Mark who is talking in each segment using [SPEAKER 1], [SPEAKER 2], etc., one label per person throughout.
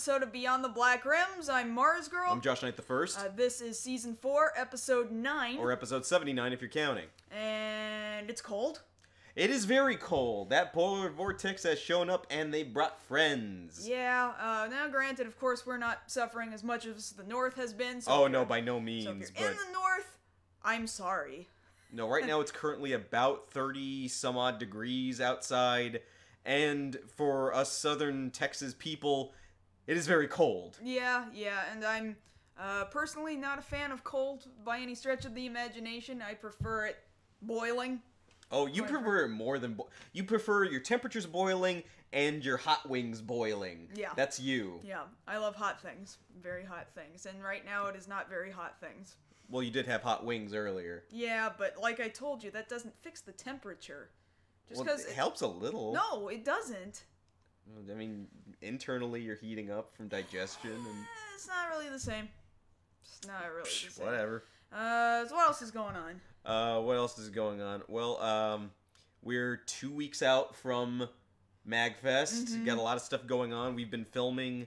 [SPEAKER 1] episode of Beyond the Black Rims. I'm Mars Girl.
[SPEAKER 2] I'm Josh Knight the First.
[SPEAKER 1] This is Season 4, Episode 9.
[SPEAKER 2] Or Episode 79 if you're counting.
[SPEAKER 1] And it's cold.
[SPEAKER 2] It is very cold. That polar vortex has shown up and they brought friends.
[SPEAKER 1] Yeah, now granted, of course, we're not suffering as much as the North has been. So
[SPEAKER 2] oh, no, by no means.
[SPEAKER 1] So if you're in the North, I'm sorry.
[SPEAKER 2] No, right now it's currently about 30 some odd degrees outside. And for us southern Texas people, it is very cold.
[SPEAKER 1] Yeah, and I'm personally not a fan of cold by any stretch of the imagination. I prefer it boiling.
[SPEAKER 2] Oh, you prefer it more than... you prefer your temperatures boiling and your hot wings boiling.
[SPEAKER 1] Yeah.
[SPEAKER 2] That's you.
[SPEAKER 1] Yeah, I love hot things. Very hot things. And right now it is not very hot things.
[SPEAKER 2] Well, you did have hot wings earlier.
[SPEAKER 1] Yeah, but like I told you, that doesn't fix the temperature.
[SPEAKER 2] Just well, it helps a little.
[SPEAKER 1] No, it doesn't.
[SPEAKER 2] I mean, internally you're heating up from digestion and...
[SPEAKER 1] it's not really the same. It's not really the same.
[SPEAKER 2] Whatever.
[SPEAKER 1] So what else is going on?
[SPEAKER 2] What else is going on? Well, we're 2 weeks out from MagFest.
[SPEAKER 1] Mm-hmm.
[SPEAKER 2] Got a lot of stuff going on. We've been filming...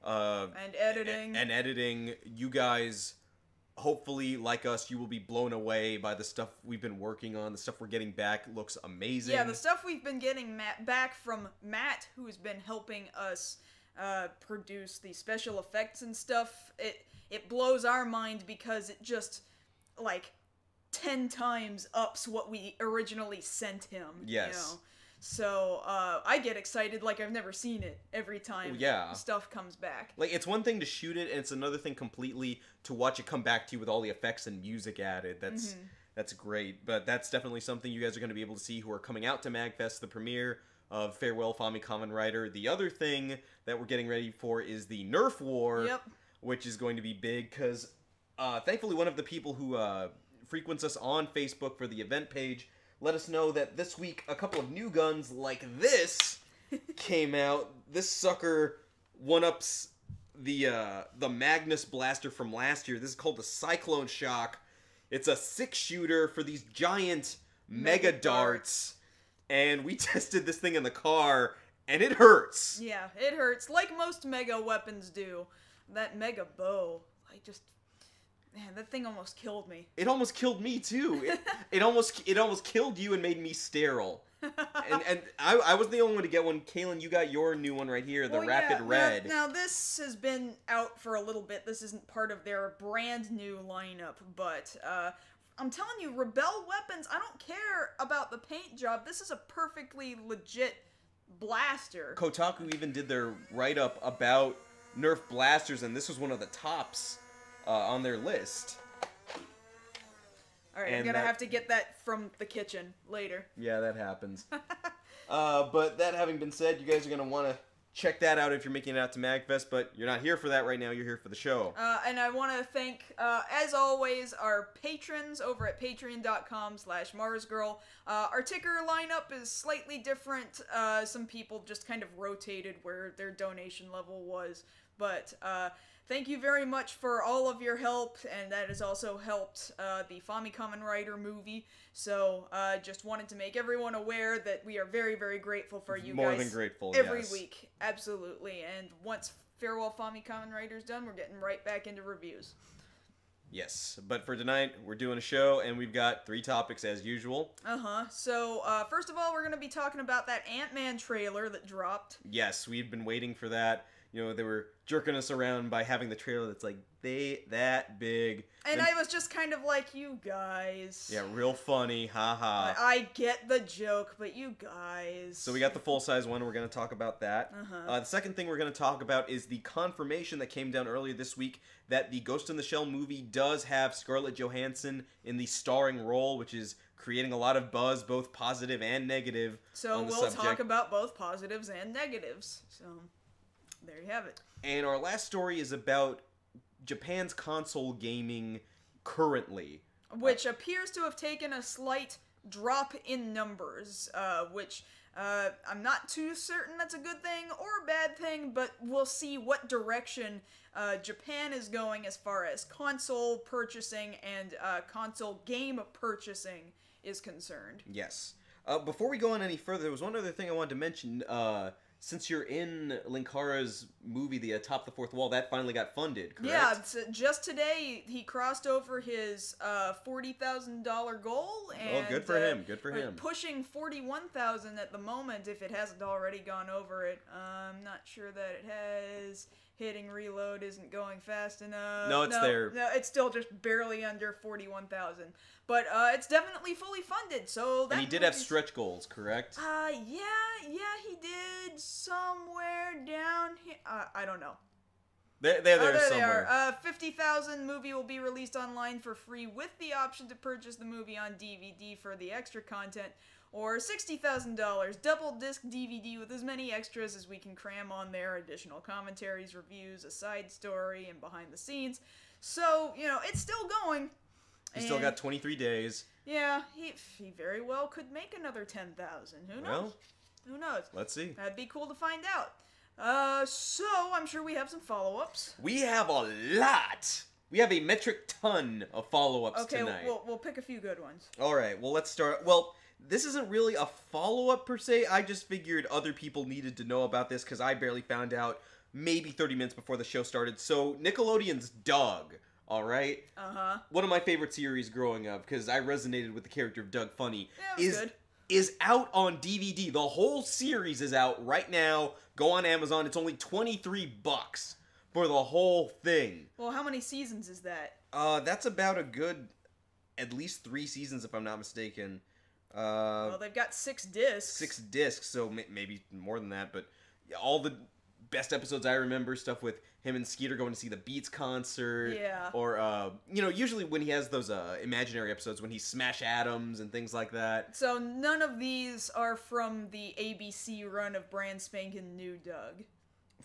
[SPEAKER 1] and editing.
[SPEAKER 2] And editing. You guys... Hopefully, like us, you will be blown away by the stuff we've been working on. The stuff we're getting back looks amazing.
[SPEAKER 1] Yeah, the stuff we've been getting back from Matt, who has been helping us produce the special effects and stuff. It blows our mind because it just, like, 10 times ups what we originally sent him.
[SPEAKER 2] Yes.
[SPEAKER 1] You know? So, I get excited like I've never seen it every time stuff comes back.
[SPEAKER 2] Like, it's one thing to shoot it, and it's another thing completely to watch it come back to you with all the effects and music added. That's great. But that's definitely something you guys are going to be able to see who are coming out to MagFest, the premiere of Farewell Fami Kamen Rider. The other thing that we're getting ready for is the Nerf War, which is going to be big, because thankfully one of the people who frequents us on Facebook for the event page let us know that this week a couple of new guns like this came out. This sucker one-ups the Magnus blaster from last year. This is called the Cyclone Shock. It's a 6-shooter for these giant mega darts. And we tested this thing in the car, and it hurts.
[SPEAKER 1] Yeah, it hurts. Like most mega weapons do. That mega bow, man, that thing almost killed me.
[SPEAKER 2] It almost killed me too. It almost killed you and made me sterile. and I wasn't the only one to get one. Kaylin, you got your new one right here, the Rapid Red.
[SPEAKER 1] Now this has been out for a little bit. This isn't part of their brand new lineup, but I'm telling you, Rebel weapons, I don't care about the paint job. This is a perfectly legit blaster.
[SPEAKER 2] Kotaku even did their write-up about Nerf blasters, and this was one of the tops on their list.
[SPEAKER 1] Alright, I'm gonna have to get that from the kitchen later.
[SPEAKER 2] Yeah, that happens. But that having been said, you guys are gonna want to check that out if you're making it out to MagFest, but you're not here for that right now, you're here for the show.
[SPEAKER 1] And I want to thank, as always, our patrons over at patreon.com/MarsGirl. Our ticker lineup is slightly different. Some people just kind of rotated where their donation level was, but thank you very much for all of your help, and that has also helped the Fami Kamen Rider movie. So, just wanted to make everyone aware that we are very, very grateful for you guys.
[SPEAKER 2] More than grateful,
[SPEAKER 1] every week, absolutely. And once Farewell Fami Kamen Rider's done, we're getting right back into reviews.
[SPEAKER 2] Yes, but for tonight, we're doing a show, and we've got 3 topics as usual.
[SPEAKER 1] So, first of all, we're going to be talking about that Ant-Man trailer that dropped.
[SPEAKER 2] Yes, we've been waiting for that. You know, they were jerking us around by having the trailer that's like, that big.
[SPEAKER 1] And I was just kind of like, you guys.
[SPEAKER 2] Yeah, real funny, haha.
[SPEAKER 1] I get the joke, but you guys.
[SPEAKER 2] So we got the full-size one, we're going to talk about that. The second thing we're going to talk about is the confirmation that came down earlier this week that the Ghost in the Shell movie does have Scarlett Johansson in the starring role, which is creating a lot of buzz, both positive and negative.
[SPEAKER 1] So we'll talk about both positives and negatives. So there you have it.
[SPEAKER 2] And our last story is about Japan's console gaming currently.
[SPEAKER 1] Which appears to have taken a slight drop in numbers, which I'm not too certain that's a good thing or a bad thing, but we'll see what direction Japan is going as far as console purchasing and console game purchasing is concerned.
[SPEAKER 2] Yes. Before we go on any further, there was one other thing I wanted to mention. since you're in Linkara's movie, the Atop the Fourth Wall, that finally got funded, correct?
[SPEAKER 1] Yeah, just today he crossed over his $40,000 goal, and
[SPEAKER 2] good for him. Good for him.
[SPEAKER 1] Pushing 41,000 at the moment, if it hasn't already gone over it. I'm not sure that it has. Hitting reload isn't going fast enough.
[SPEAKER 2] No, it's there.
[SPEAKER 1] No, it's still just barely under 41,000. But it's definitely fully funded, so that
[SPEAKER 2] And he did have stretch goals, correct?
[SPEAKER 1] Yeah, he did somewhere down here. I don't know.
[SPEAKER 2] There somewhere.
[SPEAKER 1] They are. 50,000 movie will be released online for free with the option to purchase the movie on DVD for the extra content, or $60,000 double disc DVD with as many extras as we can cram on there, additional commentaries, reviews, a side story, and behind the scenes. So, it's still going.
[SPEAKER 2] He's still got 23 days.
[SPEAKER 1] Yeah, he very well could make another 10,000. Who knows?
[SPEAKER 2] Well,
[SPEAKER 1] who knows?
[SPEAKER 2] Let's see.
[SPEAKER 1] That'd be cool to find out. So I'm sure we have some follow-ups.
[SPEAKER 2] We have a lot. We have a metric ton of follow-ups tonight.
[SPEAKER 1] Okay, we'll pick a few good ones.
[SPEAKER 2] All right, well, let's start. Well, this isn't really a follow-up per se. I just figured other people needed to know about this because I barely found out maybe 30 minutes before the show started. So, Nickelodeon's Doug, all right?
[SPEAKER 1] Uh-huh.
[SPEAKER 2] One of my favorite series growing up, because I resonated with the character of Doug Funny,
[SPEAKER 1] good.
[SPEAKER 2] is out on DVD. The whole series is out right now. Go on Amazon. It's only $23 for the whole thing.
[SPEAKER 1] Well, how many seasons is that?
[SPEAKER 2] That's about a good, at least 3 seasons if I'm not mistaken.
[SPEAKER 1] Well, they've got 6 discs.
[SPEAKER 2] 6 discs, so maybe more than that, but all the best episodes I remember, stuff with him and Skeeter going to see the Beats concert.
[SPEAKER 1] Yeah.
[SPEAKER 2] Or, usually when he has those imaginary episodes, when he's Smash Adams and things like that.
[SPEAKER 1] So none of these are from the ABC run of Brand Spankin' New Doug?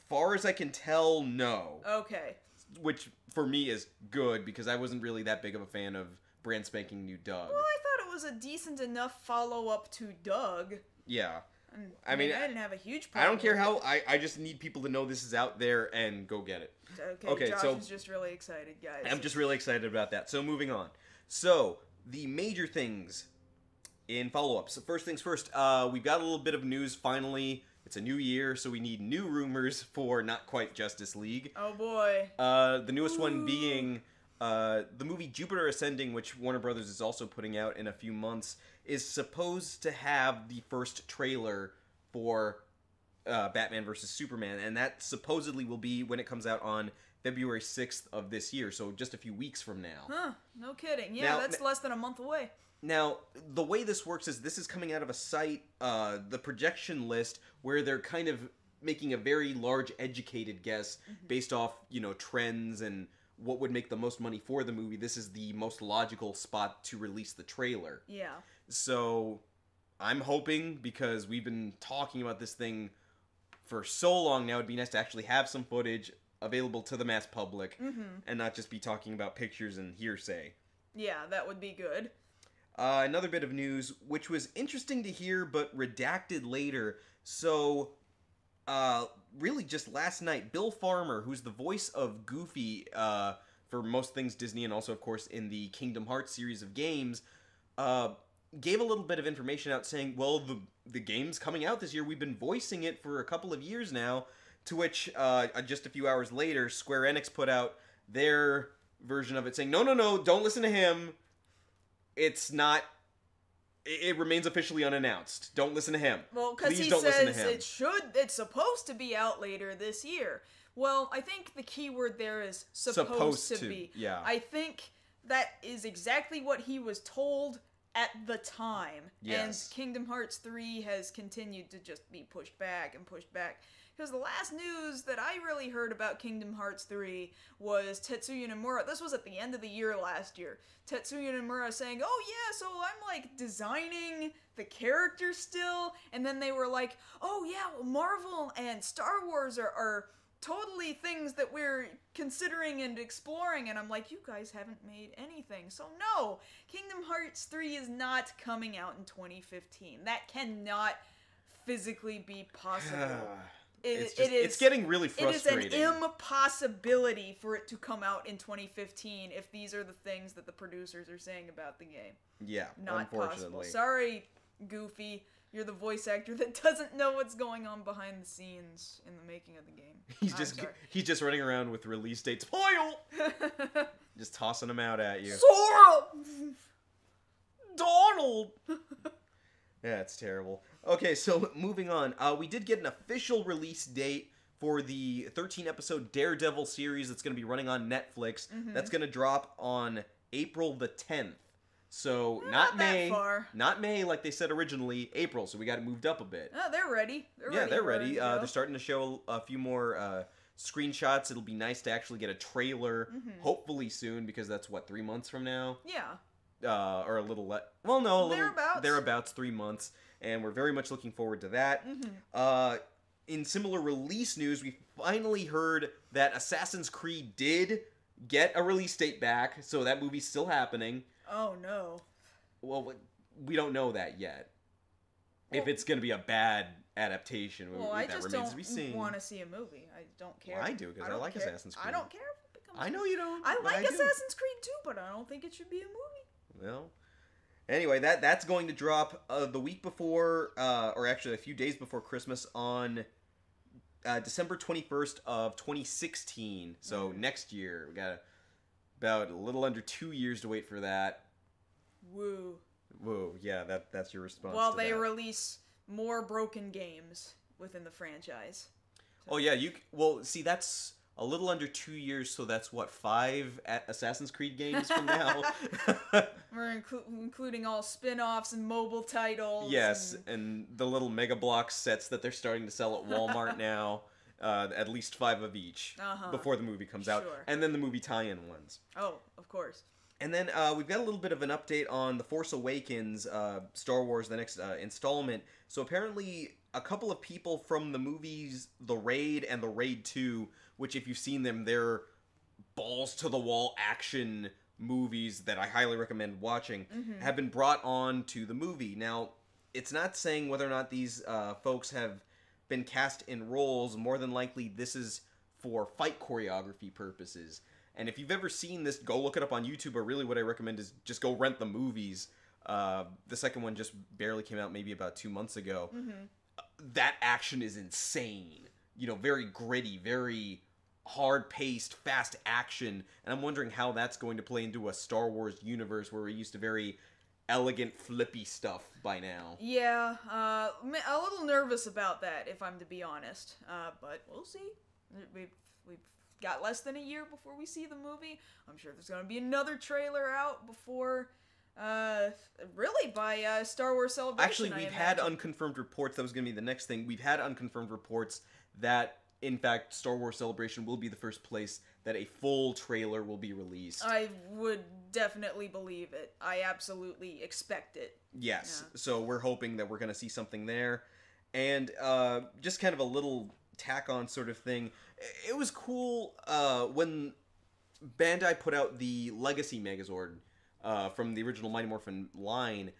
[SPEAKER 2] Far as I can tell, no.
[SPEAKER 1] Okay.
[SPEAKER 2] Which, for me, is good, because I wasn't really that big of a fan of Brand Spanking New Doug.
[SPEAKER 1] Well, I thought it was a decent enough follow-up to Doug.
[SPEAKER 2] Yeah.
[SPEAKER 1] I mean, I didn't have a huge problem.
[SPEAKER 2] I don't care how. I just need people to know this is out there and go get it.
[SPEAKER 1] Okay, Josh is just really excited, guys.
[SPEAKER 2] I'm just really excited about that. So moving on. So the major things in follow-ups. So first things first. We've got a little bit of news finally. It's a new year, so we need new rumors for Not Quite Justice League.
[SPEAKER 1] Oh boy.
[SPEAKER 2] The newest one being the movie Jupiter Ascending, which Warner Brothers is also putting out in a few months, is supposed to have the first trailer for Batman vs. Superman, and that supposedly will be when it comes out on February 6th of this year, so just a few weeks from now.
[SPEAKER 1] Huh, no kidding. Yeah, that's less than a month away.
[SPEAKER 2] Now, the way this works is this is coming out of a site, the projection list, where they're kind of making a very large educated guess based off, trends and what would make the most money for the movie. This is the most logical spot to release the trailer.
[SPEAKER 1] Yeah.
[SPEAKER 2] So, I'm hoping, because we've been talking about this thing for so long now, it'd be nice to actually have some footage available to the mass public and not just be talking about pictures and hearsay.
[SPEAKER 1] Yeah, that would be good.
[SPEAKER 2] Another bit of news, which was interesting to hear, but redacted later. So, really just last night, Bill Farmer, who's the voice of Goofy for most things Disney, and also, of course, in the Kingdom Hearts series of games, gave a little bit of information out saying, well, the game's coming out this year. We've been voicing it for a couple of years now, to which, just a few hours later, Square Enix put out their version of it saying, no, don't listen to him. It's not... It remains officially unannounced. Don't listen to him.
[SPEAKER 1] Well, because he says it's supposed to be out later this year. Well, I think the key word there is supposed to be.
[SPEAKER 2] Yeah.
[SPEAKER 1] I think that is exactly what he was told at the time.
[SPEAKER 2] Yes.
[SPEAKER 1] And Kingdom Hearts 3 has continued to just be pushed back and pushed back. Because the last news that I really heard about Kingdom Hearts 3 was Tetsuya Nomura. This was at the end of the year last year. Tetsuya Nomura saying, oh yeah, so I'm designing the character still. And then they were like, oh yeah, well, Marvel and Star Wars are totally things that we're considering and exploring. And I'm like, you guys haven't made anything. So no, Kingdom Hearts 3 is not coming out in 2015. That cannot physically be possible.
[SPEAKER 2] It's getting really frustrating.
[SPEAKER 1] It is an impossibility for it to come out in 2015 if these are the things that the producers are saying about the game.
[SPEAKER 2] Yeah,
[SPEAKER 1] Not
[SPEAKER 2] unfortunately.
[SPEAKER 1] possible. Sorry, Goofy. You're the voice actor that doesn't know what's going on behind the scenes in the making of the game.
[SPEAKER 2] He's just running around with release dates. Foil! Just tossing them out at you.
[SPEAKER 1] Sora!
[SPEAKER 2] Donald! Yeah, it's terrible. Okay, so moving on. We did get an official release date for the 13-episode Daredevil series that's going to be running on Netflix. That's going to drop on April the 10th. So, not May.
[SPEAKER 1] Far.
[SPEAKER 2] Not May like they said originally, April, so we got it moved up a bit.
[SPEAKER 1] Oh, they're ready.
[SPEAKER 2] They're ready. They're starting to show a few more screenshots. It'll be nice to actually get a trailer, hopefully soon, because that's, 3 months from now?
[SPEAKER 1] Yeah.
[SPEAKER 2] Or a little less. Well, no, a little.
[SPEAKER 1] Thereabouts.
[SPEAKER 2] Thereabouts, 3 months. And we're very much looking forward to that. In similar release news, we finally heard that Assassin's Creed did get a release date back, so that movie's still happening.
[SPEAKER 1] Oh, no.
[SPEAKER 2] Well, we don't know that yet. If it's going to be a bad adaptation,
[SPEAKER 1] I
[SPEAKER 2] that
[SPEAKER 1] just
[SPEAKER 2] remains to be seen.
[SPEAKER 1] don't want to see a movie. I don't care.
[SPEAKER 2] Well, I do, because I like Assassin's Creed.
[SPEAKER 1] I don't care if it becomes
[SPEAKER 2] I know you don't.
[SPEAKER 1] I like Assassin's Creed too, but I don't think it should be a movie.
[SPEAKER 2] Well, anyway, that's going to drop the week before, or actually a few days before Christmas on December 21st of 2016. So next year. We got about a little under 2 years to wait for that.
[SPEAKER 1] Woo.
[SPEAKER 2] Whoa, yeah, that's your response.
[SPEAKER 1] While
[SPEAKER 2] to
[SPEAKER 1] they
[SPEAKER 2] that.
[SPEAKER 1] release more broken games within the franchise.
[SPEAKER 2] So. Oh yeah, see, that's a little under 2 years, so that's 5 Assassin's Creed games from now.
[SPEAKER 1] We're including all spin-offs and mobile titles.
[SPEAKER 2] Yes, and the little Mega Block sets that they're starting to sell at Walmart now. At least 5 of each before the movie comes out. And then the movie tie-in ones.
[SPEAKER 1] Oh, of course.
[SPEAKER 2] And then we've got a little bit of an update on The Force Awakens, Star Wars, the next installment. So apparently a couple of people from the movies The Raid and The Raid 2, which if you've seen them, they're balls-to-the-wall action movies that I highly recommend watching, have been brought on to the movie. Now, it's not saying whether or not these folks have been cast in roles. More than likely this is for fight choreography purposes, and if you've ever seen this, go look it up on YouTube. But really what I recommend is just go rent the movies. The second one just barely came out, maybe about 2 months ago. That action is insane, very gritty, very hard-paced, fast action, and I'm wondering how that's going to play into a Star Wars universe where we're used to very elegant, flippy stuff by now.
[SPEAKER 1] Yeah, a little nervous about that, if I'm to be honest. But we'll see. We've got less than a year before we see the movie. I'm sure there's going to be another trailer out before, really by Star Wars Celebration.
[SPEAKER 2] Actually, we've had unconfirmed reports. That was going to be the next thing. We've had unconfirmed reports that, in fact, Star Wars Celebration will be the first place that a full trailer will be released.
[SPEAKER 1] I would definitely believe it. I absolutely expect it.
[SPEAKER 2] Yes. Yeah. So we're hoping that we're going to see something there. And just kind of a little tack-on sort of thing. It was cool when Bandai put out the Legacy Megazord from the original Mighty Morphin line.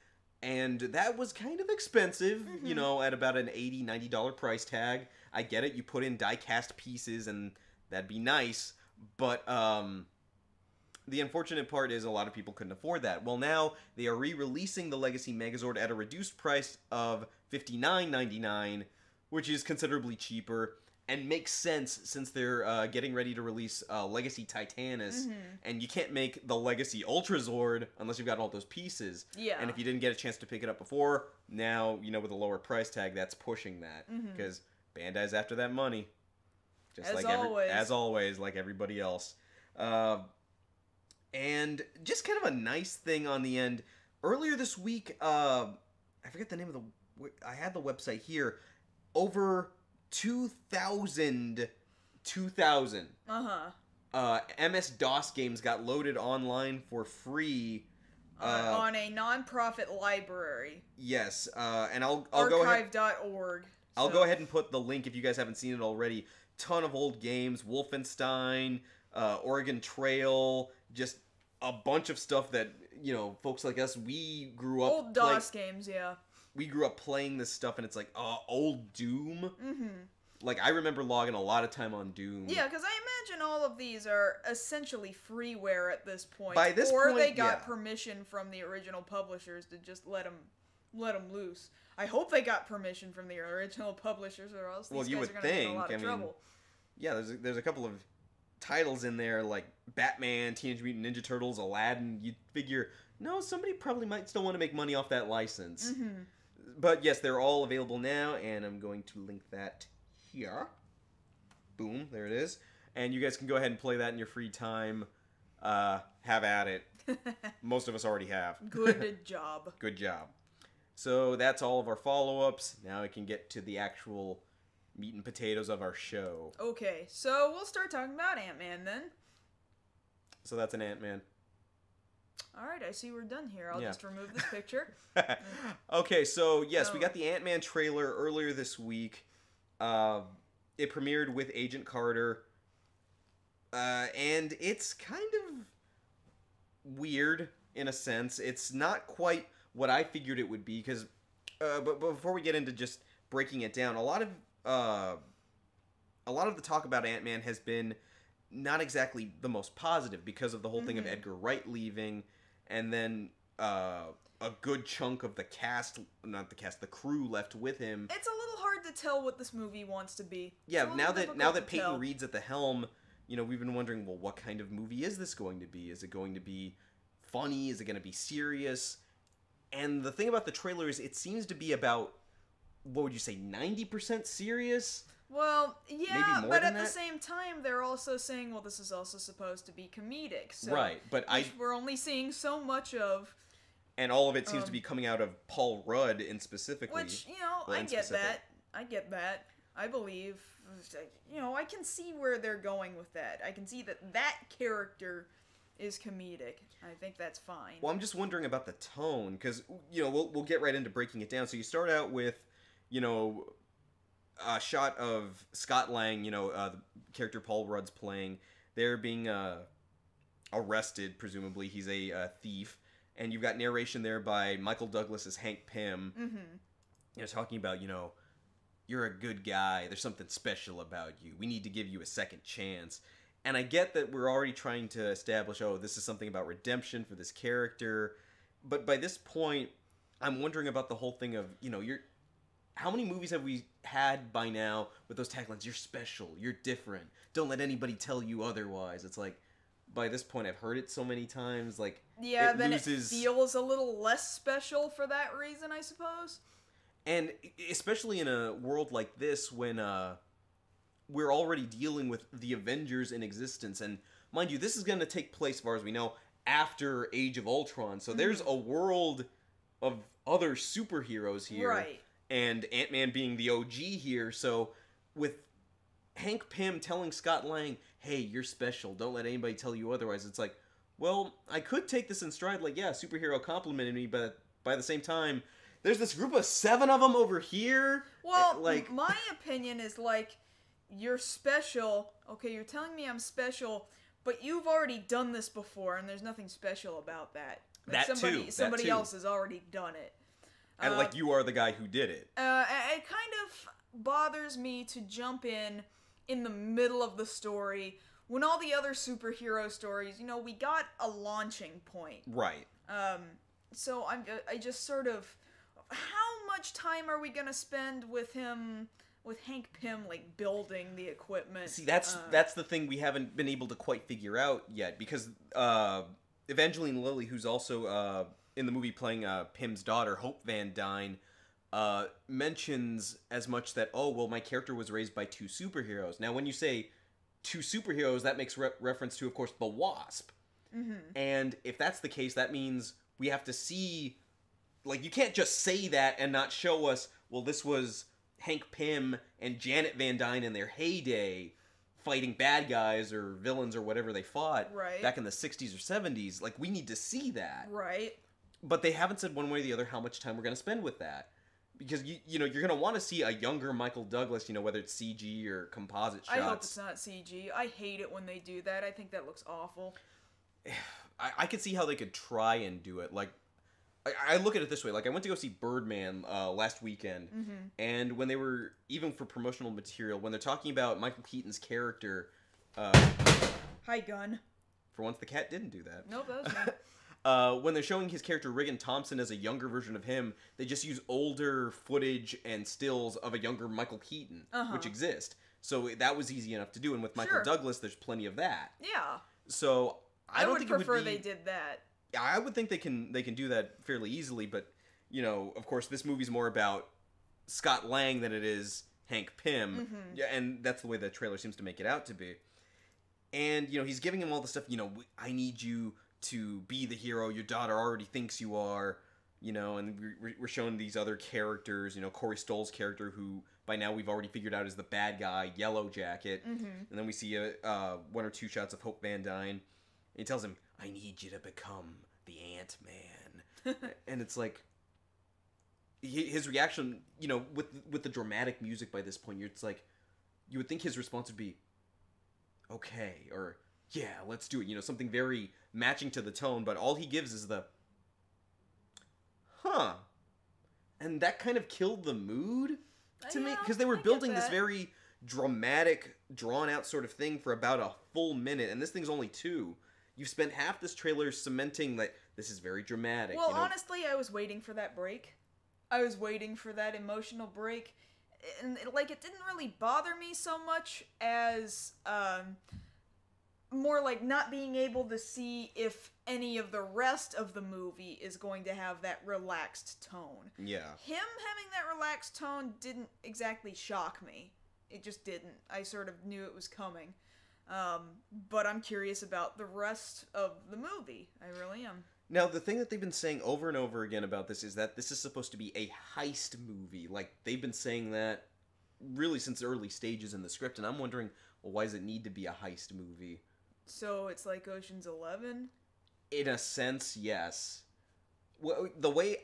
[SPEAKER 2] And that was kind of expensive, at about an $80, $90 price tag. I get it, you put in die-cast pieces, and that'd be nice, but the unfortunate part is a lot of people couldn't afford that. Well, now they are re-releasing the Legacy Megazord at a reduced price of $59.99, which is considerably cheaper, and makes sense since they're getting ready to release Legacy Titanus, and you can't make the Legacy Ultrazord unless you've got all those pieces.
[SPEAKER 1] Yeah.
[SPEAKER 2] And if you didn't get a chance to pick it up before, now, with a lower price tag, that's pushing that, because Bandai's after that money. Just as always, like everybody else. And just kind of a nice thing on the end. Earlier this week, I forget the name of I had the website here. Over 2,000 MS-DOS games got loaded online for free.
[SPEAKER 1] On a non-profit library.
[SPEAKER 2] Yes, and I'll
[SPEAKER 1] go ahead. Archive.org.
[SPEAKER 2] I'll go ahead and put the link if you guys haven't seen it already. Ton of old games, Wolfenstein, Oregon Trail, just a bunch of stuff that, folks like us, we grew up...
[SPEAKER 1] Old DOS games, yeah.
[SPEAKER 2] We grew up playing this stuff, and it's like, old Doom? Like, I remember logging a lot of time on Doom.
[SPEAKER 1] Yeah, because I imagine all of these are essentially freeware at this point.
[SPEAKER 2] By this point,
[SPEAKER 1] Or they got permission from the original publishers to just let them let them loose. I hope they got permission from the original publishers, or else these
[SPEAKER 2] you
[SPEAKER 1] guys
[SPEAKER 2] would
[SPEAKER 1] are going to get in a lot
[SPEAKER 2] think,
[SPEAKER 1] of trouble.
[SPEAKER 2] Yeah, there's a couple of titles in there like Batman, Teenage Mutant Ninja Turtles, Aladdin. You'd figure, no, somebody probably might still want to make money off that license.
[SPEAKER 1] Mm-hmm.
[SPEAKER 2] But yes, they're all available now, and I'm going to link that here. Boom, there it is. And you guys can go ahead and play that in your free time. Have at it. Most of us already have.
[SPEAKER 1] Good job.
[SPEAKER 2] Good job. So that's all of our follow-ups. Now I can get to the actual meat and potatoes of our show.
[SPEAKER 1] Okay, so we'll start talking about Ant-Man then.
[SPEAKER 2] So that's an Ant-Man.
[SPEAKER 1] Alright, I see we're done here. I'll just remove this picture.
[SPEAKER 2] Okay, so yes, we got the Ant-Man trailer earlier this week. It premiered with Agent Carter. And it's kind of weird in a sense. It's not quite what I figured it would be, because but before we get into just breaking it down, a lot of the talk about Ant-Man has been not exactly the most positive because of the whole thing of Edgar Wright leaving, and then a good chunk of the the crew left with him.
[SPEAKER 1] It's a little hard to tell what this movie wants to be.
[SPEAKER 2] Yeah, now that Peyton Reed's at the helm, we've been wondering, well, what kind of movie is this going to be? Is it going to be funny? Is it going to be serious? And the thing about the trailer is it seems to be about, what would you say, 90% serious?
[SPEAKER 1] Well, yeah,
[SPEAKER 2] Maybe more
[SPEAKER 1] but
[SPEAKER 2] than
[SPEAKER 1] at the
[SPEAKER 2] that?
[SPEAKER 1] same time, they're also saying, well, this is also supposed to be comedic. So,
[SPEAKER 2] Right, but
[SPEAKER 1] we're only seeing so much of.
[SPEAKER 2] And all of it seems to be coming out of Paul Rudd in specifically.
[SPEAKER 1] Which, I get that. I get that. I believe, I can see where they're going with that. I can see that character is comedic. I think that's fine.
[SPEAKER 2] Well, I'm just wondering about the tone, because, we'll get right into breaking it down. So you start out with, a shot of Scott Lang, the character Paul Rudd's playing. They're being arrested, presumably. He's a thief. And you've got narration there by Michael Douglas as Hank Pym. Mm-hmm. Talking about, you're a good guy. There's something special about you. We need to give you a second chance. And I get that we're already trying to establish, this is something about redemption for this character. But by this point, I'm wondering about the whole thing of, how many movies have we had by now with those taglines? You're special. You're different. Don't let anybody tell you otherwise. It's like, by this point, I've heard it so many times. Like,
[SPEAKER 1] yeah, then it feels a little less special for that reason, I suppose.
[SPEAKER 2] And especially in a world like this, when we're already dealing with the Avengers in existence, and mind you, this is going to take place, as far as we know, after Age of Ultron. So there's a world of other superheroes here.
[SPEAKER 1] Right.
[SPEAKER 2] And Ant-Man being the OG here, so with Hank Pym telling Scott Lang, hey, you're special, don't let anybody tell you otherwise, it's like, well, I could take this in stride, like, yeah, superhero complimented me, but by the same time, there's this group of 7 of them over here.
[SPEAKER 1] Well, my opinion is, you're special, okay, you're telling me I'm special, but you've already done this before, and there's nothing special about that. Somebody else has already done it.
[SPEAKER 2] And, you are the guy who did it.
[SPEAKER 1] It kind of bothers me to jump in the middle of the story when all the other superhero stories, we got a launching point.
[SPEAKER 2] Right.
[SPEAKER 1] So I just sort of, how much time are we gonna spend with him, with Hank Pym, building the equipment?
[SPEAKER 2] See, that's the thing we haven't been able to quite figure out yet, because Evangeline Lilly, who's also in the movie playing Pym's daughter, Hope Van Dyne, mentions as much that, my character was raised by 2 superheroes. Now, when you say 2 superheroes, that makes reference to, of course, the Wasp. Mm-hmm. And if that's the case, that means we have to see, you can't just say that and not show us, well, this was Hank Pym and Janet Van Dyne in their heyday fighting bad guys or villains or whatever they fought back in the 60s or 70s. We need to see that.
[SPEAKER 1] Right.
[SPEAKER 2] But they haven't said one way or the other how much time we're going to spend with that. Because, you're going to want to see a younger Michael Douglas, whether it's CG or composite shots.
[SPEAKER 1] I hope it's not CG. I hate it when they do that. I think that looks awful.
[SPEAKER 2] I could see how they could try and do it. I look at it this way. I went to go see Birdman last weekend. Mm-hmm. And when they were, even for promotional material, when they're talking about Michael Keaton's character...
[SPEAKER 1] Hi, Gun.
[SPEAKER 2] For once, the cat didn't do that.
[SPEAKER 1] Nope, that was me.
[SPEAKER 2] when they're showing his character Regan Thompson as a younger version of him, they just use older footage and stills of a younger Michael Keaton, which exist. So that was easy enough to do. And with Michael Douglas, there's plenty of that.
[SPEAKER 1] Yeah.
[SPEAKER 2] So I don't think
[SPEAKER 1] prefer
[SPEAKER 2] it would be,
[SPEAKER 1] they did that.
[SPEAKER 2] I would think they can do that fairly easily. But, you know, of course, this movie's more about Scott Lang than it is Hank Pym. Yeah, and that's the way the trailer seems to make it out to be. And, you know, he's giving him all the stuff, you know, I need you to be the hero your daughter already thinks you are, you know, and we're showing these other characters, you know, Corey Stoll's character, who by now we've already figured out is the bad guy, Yellow Jacket, and then we see one or two shots of Hope Van Dyne, and he tells him, I need you to become the Ant-Man, and it's like, his reaction, you know, with the dramatic music by this point, it's like, you would think his response would be, okay, or yeah, let's do it, you know, something very matching to the tone, but all he gives is the huh, and that kind of killed the mood to me, because they were building this very dramatic, drawn out sort of thing for about a full minute, and this thing's only 2. You've spent half this trailer cementing that this is very dramatic.
[SPEAKER 1] Well,
[SPEAKER 2] you know?
[SPEAKER 1] Honestly, I was waiting for that break. I was waiting for that emotional break, and like, it didn't really bother me so much as more like not being able to see if any of the rest of the movie is going to have that relaxed tone.
[SPEAKER 2] Yeah.
[SPEAKER 1] Him having that relaxed tone didn't exactly shock me. It just didn't. I sort of knew it was coming. But I'm curious about the rest of the movie. I really am.
[SPEAKER 2] Now, the thing that they've been saying over and over again about this is that this is supposed to be a heist movie. Like, they've been saying that really since the early stages in the script, and I'm wondering, well, why does it need to be a heist movie?
[SPEAKER 1] So it's like Ocean's 11?
[SPEAKER 2] In a sense, yes. Well, the way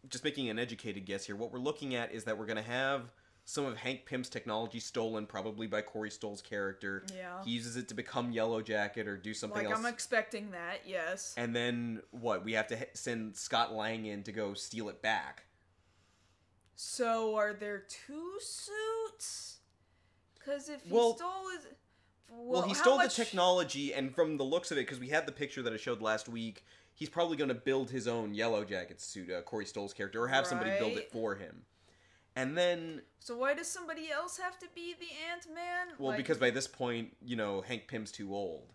[SPEAKER 2] just making an educated guess here, what we're looking at is that we're going to have some of Hank Pym's technology stolen, probably by Corey Stoll's character.
[SPEAKER 1] Yeah.
[SPEAKER 2] He uses it to become Yellow Jacket or do something else.
[SPEAKER 1] I'm expecting that, yes.
[SPEAKER 2] And then, what? We have to send Scott Lang in to go steal it back.
[SPEAKER 1] So, are there 2 suits? Because if he stole his...
[SPEAKER 2] Well, he stole the technology, and from the looks of it, because we had the picture that I showed last week, he's probably going to build his own Yellow Jacket suit, Corey Stoll's character, or have somebody build it for him. And then... So
[SPEAKER 1] why does somebody else have to be the Ant-Man?
[SPEAKER 2] Well, because by this point, you know, Hank Pym's too old.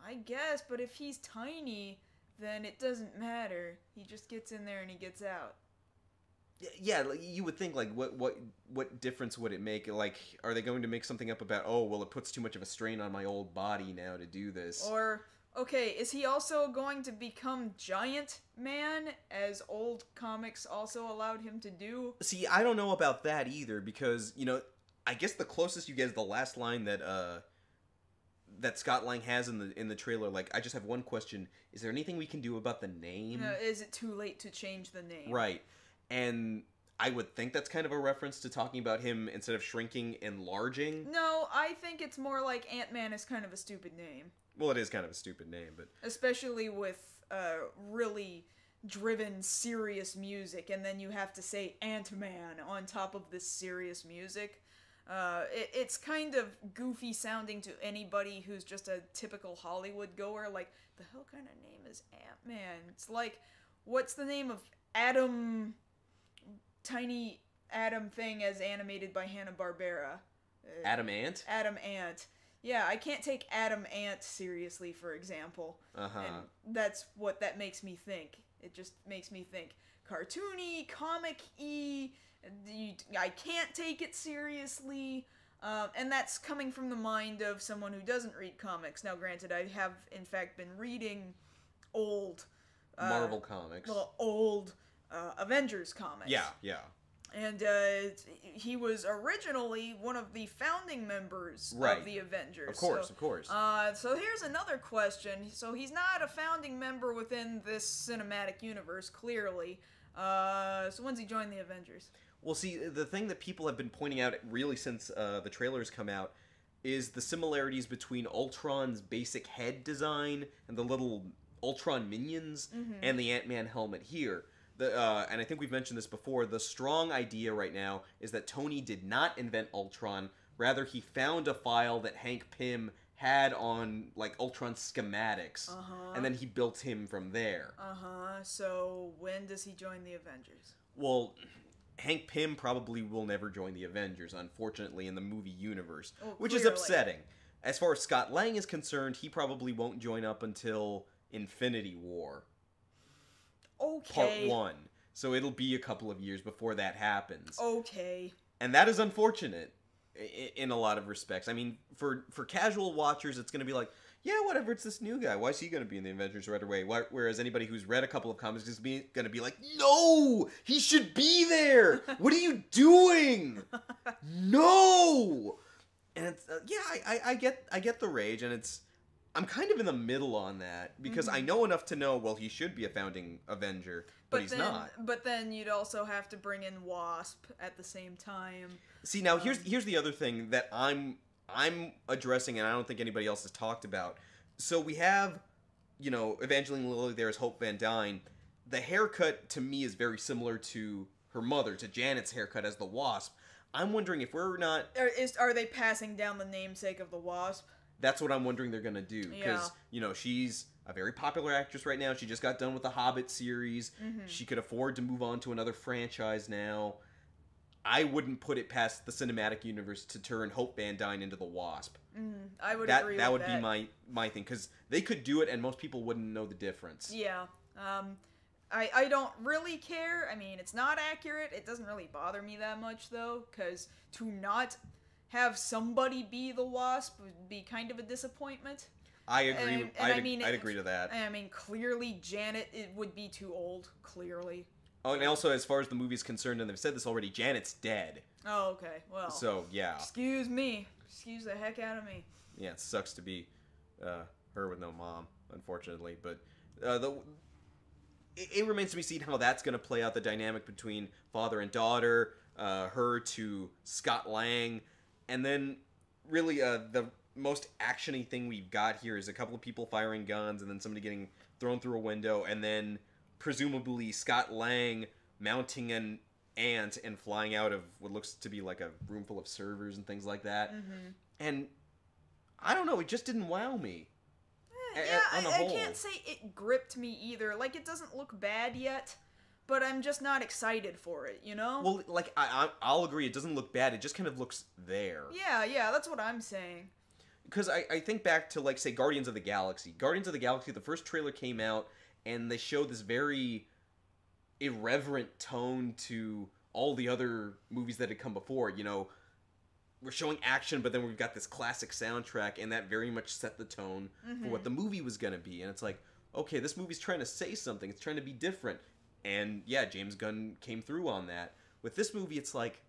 [SPEAKER 1] I guess, but if he's tiny, then it doesn't matter. He just gets in there and he gets out.
[SPEAKER 2] Yeah, like, you would think, like, what difference would it make? Like, are they going to make something up about, oh, well, it puts too much of a strain on my old body now to do this?
[SPEAKER 1] Or, okay, is he also going to become Giant Man, as old comics also allowed him to do?
[SPEAKER 2] See, I don't know about that either, because, you know, I guess the closest you get is the last line that Scott Lang has in the trailer. Like, I just have one question. Is there anything we can do about the name?
[SPEAKER 1] Is it too late to change the name?
[SPEAKER 2] Right. And I would think that's kind of a reference to talking about him, instead of shrinking, enlarging.
[SPEAKER 1] No, I think it's more like Ant-Man is kind of a stupid name.
[SPEAKER 2] Well, it is kind of a stupid name, but...
[SPEAKER 1] Especially with really driven, serious music, and then you have to say Ant-Man on top of this serious music. It's kind of goofy sounding to anybody who's just a typical Hollywood goer. Like, the hell kind of name is Ant-Man? It's like, what's the name of Tiny Adam thing as animated by Hanna-Barbera?
[SPEAKER 2] Adam Ant?
[SPEAKER 1] Adam Ant. Yeah, I can't take Adam Ant seriously, for example.
[SPEAKER 2] Uh-huh.
[SPEAKER 1] And that's what that makes me think. It just makes me think cartoony, comic-y, I can't take it seriously, and that's coming from the mind of someone who doesn't read comics. Now, granted, I have, in fact, been reading old...
[SPEAKER 2] Marvel comics.
[SPEAKER 1] Well, old Avengers comics.
[SPEAKER 2] Yeah.
[SPEAKER 1] And he was originally one of the founding members of the Avengers.
[SPEAKER 2] Of course.
[SPEAKER 1] So here's another question. So he's not a founding member within this cinematic universe, clearly. So when's he join the Avengers?
[SPEAKER 2] Well, see, the thing that people have been pointing out, really, since the trailers come out, is the similarities between Ultron's basic head design and the little Ultron minions and the Ant-Man helmet here. And I think we've mentioned this before, the strong idea right now is that Tony did not invent Ultron. Rather, he found a file that Hank Pym had on like Ultron schematics,
[SPEAKER 1] Uh-huh.
[SPEAKER 2] and then he built him from there.
[SPEAKER 1] Uh-huh. So when does he join the Avengers?
[SPEAKER 2] Well, Hank Pym probably will never join the Avengers, unfortunately, in the movie universe, which is
[SPEAKER 1] clearly.
[SPEAKER 2] upsetting. As far as Scott Lang is concerned, he probably won't join up until Infinity War.
[SPEAKER 1] Okay.
[SPEAKER 2] Part 1. So it'll be a couple of years before that happens.
[SPEAKER 1] Okay.
[SPEAKER 2] And that is unfortunate in a lot of respects. I mean, for casual watchers, it's going to be like, yeah, whatever, it's this new guy. Why is he going to be in the Avengers right away? Whereas anybody who's read a couple of comics is going to be like, no, he should be there. What are you doing? No. And it's I get the rage, and I'm kind of in the middle on that because I know enough to know, well, he should be a founding Avenger, but he's not.
[SPEAKER 1] But then you'd also have to bring in Wasp at the same time.
[SPEAKER 2] See, now here's the other thing that I'm addressing, and I don't think anybody else has talked about. So we have, Evangeline Lilly there as Hope Van Dyne. The haircut to me is very similar to her mother, to Janet's haircut as the Wasp. I'm wondering if we're not...
[SPEAKER 1] Are they passing down the namesake of the Wasp?
[SPEAKER 2] That's what I'm wondering they're going to do. Because, she's a very popular actress right now. She just got done with the Hobbit series. Mm-hmm. She could afford to move on to another franchise now. I wouldn't put it past the cinematic universe to turn Hope Van Dyne into the Wasp.
[SPEAKER 1] I would agree with that.
[SPEAKER 2] That would be my thing. Because they could do it and most people wouldn't know the difference.
[SPEAKER 1] Yeah. I don't really care. I mean, it's not accurate. It doesn't really bother me that much, though, because to not have somebody be the Wasp would be kind of a disappointment.
[SPEAKER 2] I agree. I'd agree to that.
[SPEAKER 1] I mean, clearly Janet would be too old, clearly.
[SPEAKER 2] Oh, and also, as far as the movie's concerned, and they've said this already, Janet's dead.
[SPEAKER 1] Oh, okay. Well.
[SPEAKER 2] So, yeah.
[SPEAKER 1] Excuse me. Excuse the heck out of me.
[SPEAKER 2] Yeah, it sucks to be her with no mom, unfortunately. But it remains to be seen how that's going to play out, the dynamic between father and daughter, her to Scott Lang, and then really the most action-y thing we've got here is a couple of people firing guns and then somebody getting thrown through a window, and then presumably Scott Lang mounting an ant and flying out of what looks to be like a room full of servers and things like that. Mm-hmm. And I don't know, it just didn't wow me.
[SPEAKER 1] I can't say it gripped me either. Like, it doesn't look bad yet, but I'm just not excited for it, you know?
[SPEAKER 2] Well, like, I'll agree, it doesn't look bad, it just kind of looks there.
[SPEAKER 1] Yeah, that's what I'm saying.
[SPEAKER 2] Because I think back to, like, say, Guardians of the Galaxy. Guardians of the Galaxy, the first trailer came out, and they showed this very irreverent tone to all the other movies that had come before. We're showing action, but then we've got this classic soundtrack, and that very much set the tone for what the movie was going to be. And it's like, okay, this movie's trying to say something. It's trying to be different. And yeah, James Gunn came through on that. With this movie, it's like,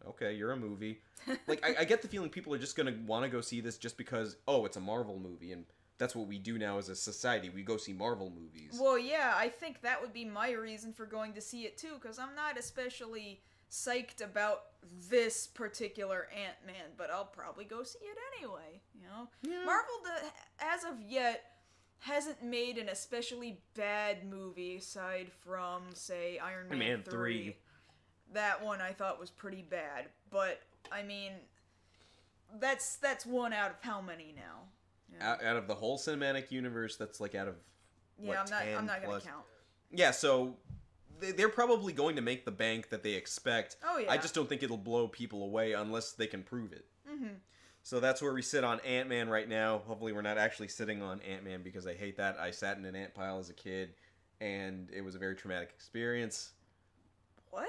[SPEAKER 2] okay, you're a movie. Like, I get the feeling people are just going to want to go see this just because, oh, it's a Marvel movie, and that's what we do now as a society. We go see Marvel movies.
[SPEAKER 1] Well, yeah, I think that would be my reason for going to see it, too, because I'm not especially psyched about this particular Ant-Man, but I'll probably go see it anyway, Yeah. Marvel, as of yet, hasn't made an especially bad movie aside from, say, Iron Man 3. That one I thought was pretty bad, but, I mean, that's one out of how many now?
[SPEAKER 2] Out of the whole cinematic universe, that's like out of
[SPEAKER 1] I'm not gonna count.
[SPEAKER 2] Yeah, so they're probably going to make the bank that they expect.
[SPEAKER 1] Oh yeah.
[SPEAKER 2] I just don't think it'll blow people away unless they can prove it. Mm-hmm. So that's where we sit on Ant-Man right now. Hopefully we're not actually sitting on Ant-Man because I hate that. I sat in an ant pile as a kid, and it was a very traumatic experience.
[SPEAKER 1] What?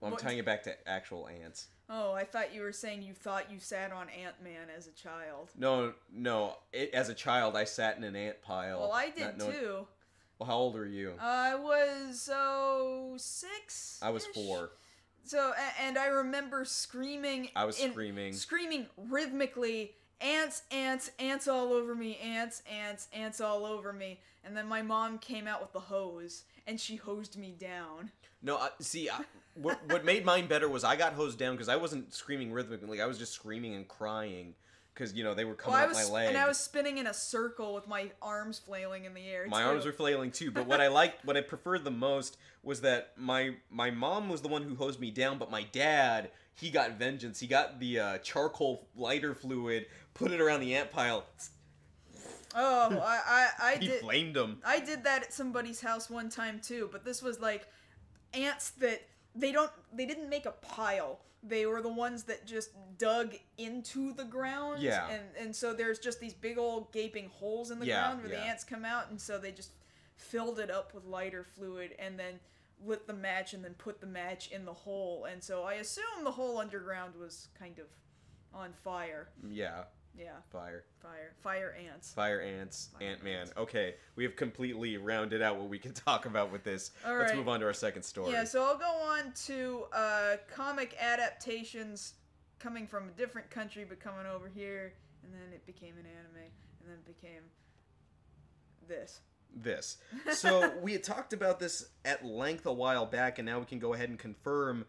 [SPEAKER 2] Well, I'm tying it back to actual ants.
[SPEAKER 1] Oh, I thought you were saying you thought you sat on Ant-Man as a child.
[SPEAKER 2] No. As a child, I sat in an ant pile.
[SPEAKER 1] Well, I did too.
[SPEAKER 2] Well, how old are you?
[SPEAKER 1] I was, 6.
[SPEAKER 2] I was 4.
[SPEAKER 1] So, and I remember screaming.
[SPEAKER 2] I was screaming.
[SPEAKER 1] Screaming rhythmically, ants, ants, ants all over me, ants, ants, ants all over me. And then my mom came out with the hose, and she hosed me down.
[SPEAKER 2] No, what made mine better was I got hosed down because I wasn't screaming rhythmically. I was just screaming and crying because they were coming up my leg.
[SPEAKER 1] And I was spinning in a circle with my arms flailing in the air.
[SPEAKER 2] My arms were flailing too, but what I preferred the most was that my mom was the one who hosed me down, but my dad, he got vengeance. He got the charcoal lighter fluid, put it around the ant pile.
[SPEAKER 1] Oh, I
[SPEAKER 2] He
[SPEAKER 1] did.
[SPEAKER 2] flamed them.
[SPEAKER 1] I did that at somebody's house one time too, but this was like ants that they didn't make a pile. They were the ones that just dug into the ground.
[SPEAKER 2] Yeah.
[SPEAKER 1] And so there's just these big old gaping holes in the ground where the ants come out, and so they just filled it up with lighter fluid and then lit the match and then put the match in the hole. And so I assume the whole underground was kind of on fire.
[SPEAKER 2] Yeah.
[SPEAKER 1] Yeah.
[SPEAKER 2] Fire
[SPEAKER 1] ants.
[SPEAKER 2] Fire ants. Ant-Man. Okay, we have completely rounded out what we can talk about with this.
[SPEAKER 1] All
[SPEAKER 2] Let's
[SPEAKER 1] right.
[SPEAKER 2] move on to our second story.
[SPEAKER 1] Yeah, so I'll go on to comic adaptations coming from a different country but coming over here, and then it became an anime, and then it became this.
[SPEAKER 2] So we had talked about this at length a while back, and now we can go ahead and confirm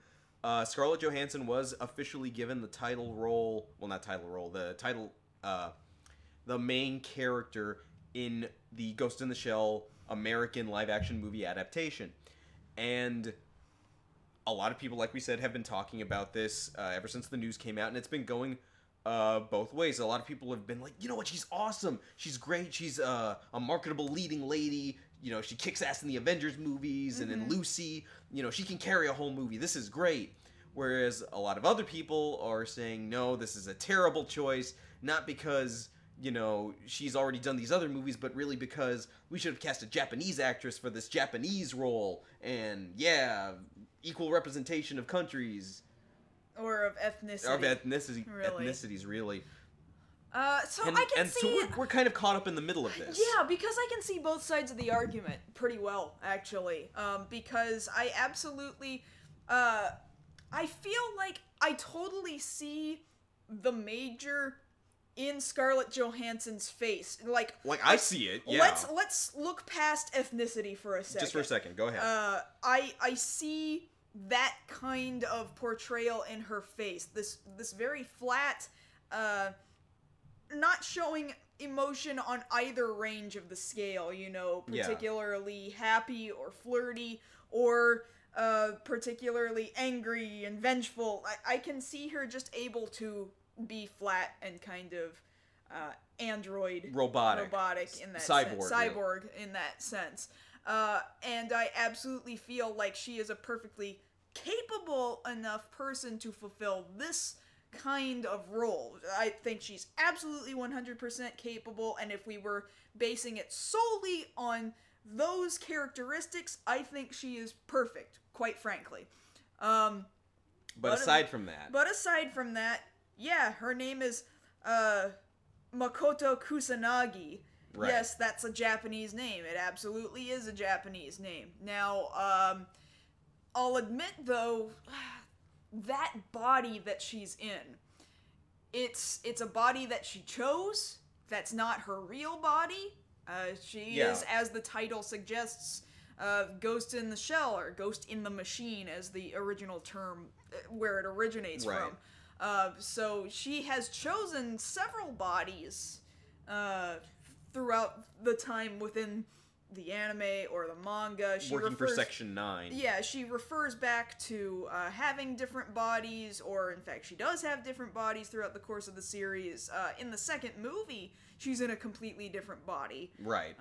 [SPEAKER 2] Scarlett Johansson was officially given the title role. Well, not title role. The title, the main character in the Ghost in the Shell American live-action movie adaptation, and a lot of people, like we said, have been talking about this ever since the news came out, and it's been going both ways. A lot of people have been like, you know what, she's awesome, she's great, she's a marketable leading lady, she kicks ass in the Avengers movies, and in Lucy, she can carry a whole movie, this is great. Whereas a lot of other people are saying, no, this is a terrible choice, not because she's already done these other movies, but really because we should have cast a Japanese actress for this Japanese role, and equal representation of countries.
[SPEAKER 1] Or of ethnicity.
[SPEAKER 2] Of ethnicity,
[SPEAKER 1] really.
[SPEAKER 2] ethnicities, really.
[SPEAKER 1] So I can see...
[SPEAKER 2] So we're kind of caught up in the middle of this.
[SPEAKER 1] Yeah, because I can see both sides of the argument pretty well, actually. Because I absolutely... I feel like I totally see the Major in Scarlett Johansson's face. Like
[SPEAKER 2] I see it, yeah.
[SPEAKER 1] Let's look past ethnicity for a second.
[SPEAKER 2] Just for a second, go ahead.
[SPEAKER 1] I see that kind of portrayal in her face. This very flat, not showing emotion on either range of the scale, particularly happy or flirty or particularly angry and vengeful. I can see her just able to be flat and kind of android robotic in that cyborg in that sense. And I absolutely feel like she is a perfectly capable enough person to fulfill this kind of role. I think she's absolutely 100% capable, and if we were basing it solely on those characteristics, I think she is perfect, quite frankly.
[SPEAKER 2] But aside from that, yeah, her name is Makoto Kusanagi. Right.
[SPEAKER 1] Yes, that's a Japanese name. It absolutely is a Japanese name. Now, I'll admit, though, that body that she's in, it's a body that she chose. That's not her real body. She is, as the title suggests, Ghost in the Shell, or Ghost in the Machine, as the original term, where it originates from. So she has chosen several bodies throughout the time within the anime or the manga. She
[SPEAKER 2] Working for Section 9.
[SPEAKER 1] Yeah, she refers back to having different bodies, or in fact she does have different bodies throughout the course of the series. In the second movie, she's in a completely different body.
[SPEAKER 2] Right.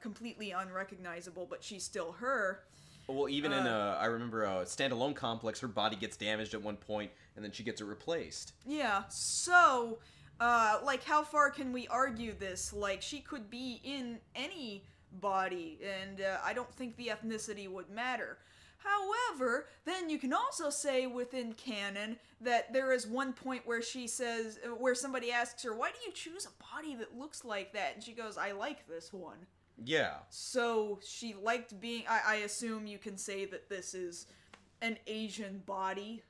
[SPEAKER 1] Completely unrecognizable, but she's still her.
[SPEAKER 2] Well, even in I remember a Standalone Complex, her body gets damaged at one point, and then she gets it replaced.
[SPEAKER 1] Yeah, so, like, how far can we argue this? Like, she could be in any body, and I don't think the ethnicity would matter. However, then you can also say within canon that there is one point where she says, where somebody asks her, why do you choose a body that looks like that? And she goes, I like this one.
[SPEAKER 2] Yeah.
[SPEAKER 1] So she liked being, I assume you can say that this is an Asian body,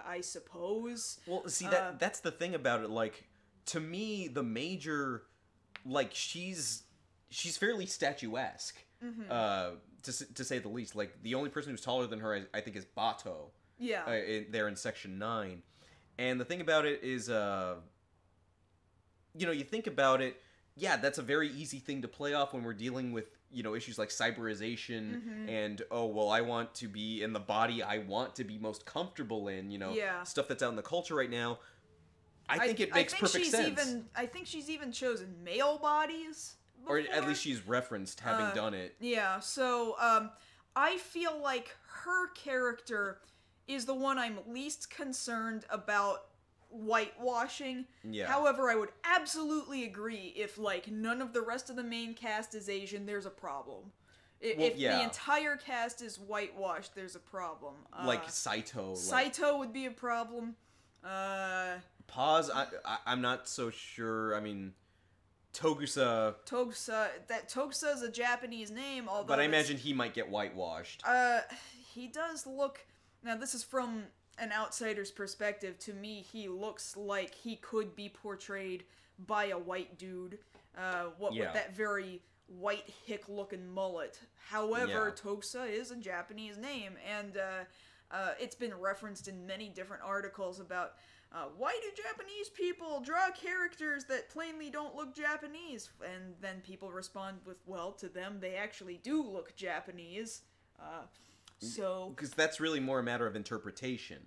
[SPEAKER 1] I suppose.
[SPEAKER 2] Well, see, that's the thing about it. Like, to me, the Major, like, she's fairly statuesque, to say the least. Like, the only person who's taller than her, I think, is Bato. Yeah. There in Section 9. And the thing about it is, you think about it, yeah, that's a very easy thing to play off when we're dealing with, issues like cyberization and, oh, well, I want to be in the body I want to be most comfortable in, stuff that's out in the culture right now. I think it makes perfect sense.
[SPEAKER 1] I think she's even chosen male bodies before.
[SPEAKER 2] Or at least she's referenced having done it.
[SPEAKER 1] Yeah, so I feel like her character is the one I'm least concerned about whitewashing.
[SPEAKER 2] Yeah.
[SPEAKER 1] However, I would absolutely agree if, like, none of the rest of the main cast is Asian, there's a problem. If the entire cast is whitewashed, there's a problem.
[SPEAKER 2] Like Saito.
[SPEAKER 1] Saito would be a problem.
[SPEAKER 2] Pause. I'm not so sure. I mean, Togusa.
[SPEAKER 1] Togusa is a Japanese name, although.
[SPEAKER 2] But I imagine he might get whitewashed.
[SPEAKER 1] He does look. Now, this is from an outsider's perspective. To me, he looks like he could be portrayed by a white dude. With that very white hick-looking mullet. However, Togusa is a Japanese name, and it's been referenced in many different articles about. Why do Japanese people draw characters that plainly don't look Japanese? And then people respond with, well, to them, they actually do look Japanese.
[SPEAKER 2] Because that's really more a matter of interpretation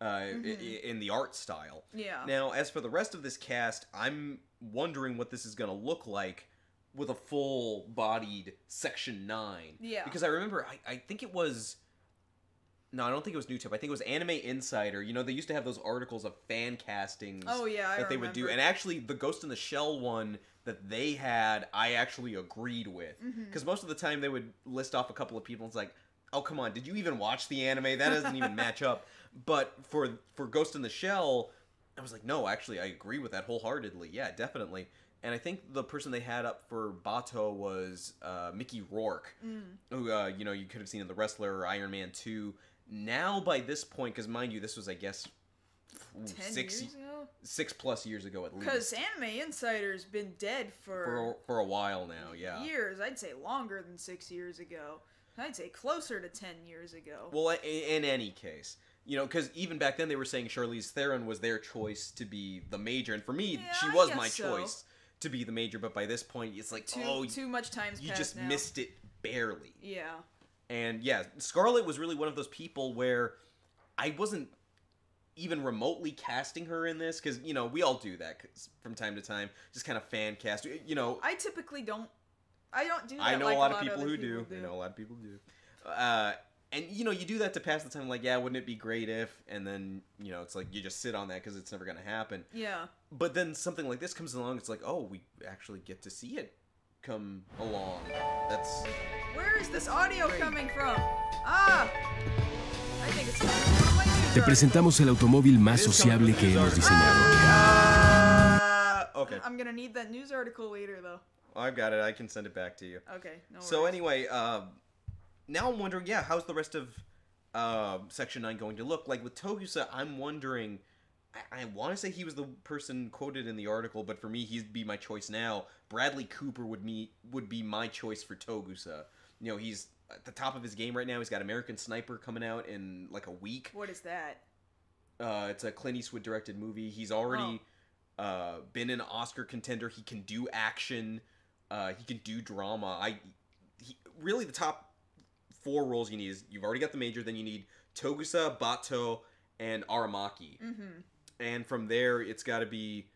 [SPEAKER 2] in the art style.
[SPEAKER 1] Yeah.
[SPEAKER 2] Now, as for the rest of this cast, I'm wondering what this is going to look like with a full-bodied Section 9.
[SPEAKER 1] Yeah.
[SPEAKER 2] Because I remember, I think it was... No, I don't think it was Newtip. I think it was Anime Insider. They used to have those articles of fan castings that they would do. And actually, the Ghost in the Shell one that they had, I actually agreed with. Because most of the time, they would list off a couple of people, and it's like, oh, come on, did you even watch the anime? That doesn't even match up. But for Ghost in the Shell, I was like, no, actually, I agree with that wholeheartedly. Yeah, definitely. And I think the person they had up for Bato was Mickey Rourke, who, you could have seen in The Wrestler or Iron Man 2. Now, by this point, because mind you, this was, I guess, 6+ years ago at least.
[SPEAKER 1] Because Anime Insider's been dead for
[SPEAKER 2] a while now, yeah.
[SPEAKER 1] Years. I'd say longer than 6 years ago. I'd say closer to 10 years ago.
[SPEAKER 2] Well, in any case, because even back then they were saying Charlize Theron was their choice to be the Major, and for me, she was my choice to be the Major. But by this point, it's like,
[SPEAKER 1] too much time's
[SPEAKER 2] you
[SPEAKER 1] passed
[SPEAKER 2] just
[SPEAKER 1] now.
[SPEAKER 2] missed it barely.
[SPEAKER 1] Yeah.
[SPEAKER 2] And yeah, Scarlett was really one of those people where I wasn't even remotely casting her in this, because, we all do that from time to time, just kind of fan cast,
[SPEAKER 1] I typically don't. I don't do that.
[SPEAKER 2] I know
[SPEAKER 1] like
[SPEAKER 2] a lot of people who do. I know a lot of people do. And, you do that to pass the time, like, yeah, wouldn't it be great if, and then, it's like, you just sit on that because it's never going to happen.
[SPEAKER 1] Yeah.
[SPEAKER 2] But then something like this comes along, it's like, oh, we actually get to see it come along. That's...
[SPEAKER 1] Where is this audio coming from? I think it's...
[SPEAKER 3] Te presentamos el automóvil más sociable que hemos diseñado.
[SPEAKER 2] Okay.
[SPEAKER 1] I'm gonna need that news article later, though.
[SPEAKER 2] I've got it. I can send it back to you.
[SPEAKER 1] Okay, no worries.
[SPEAKER 2] So anyway, now I'm wondering, how's the rest of Section 9 going to look? Like, with Togusa, I'm wondering... I want to say he was the person quoted in the article, but for me, he'd be my choice now. Bradley Cooper would be my choice for Togusa. He's at the top of his game right now. He's got American Sniper coming out in like a week.
[SPEAKER 1] What is that?
[SPEAKER 2] It's a Clint Eastwood directed movie. He's already been an Oscar contender. He can do action. He can do drama. Really the top 4 roles you need is you've already got the Major. Then you need Togusa, Bato, and Aramaki. And from there, it's got to be...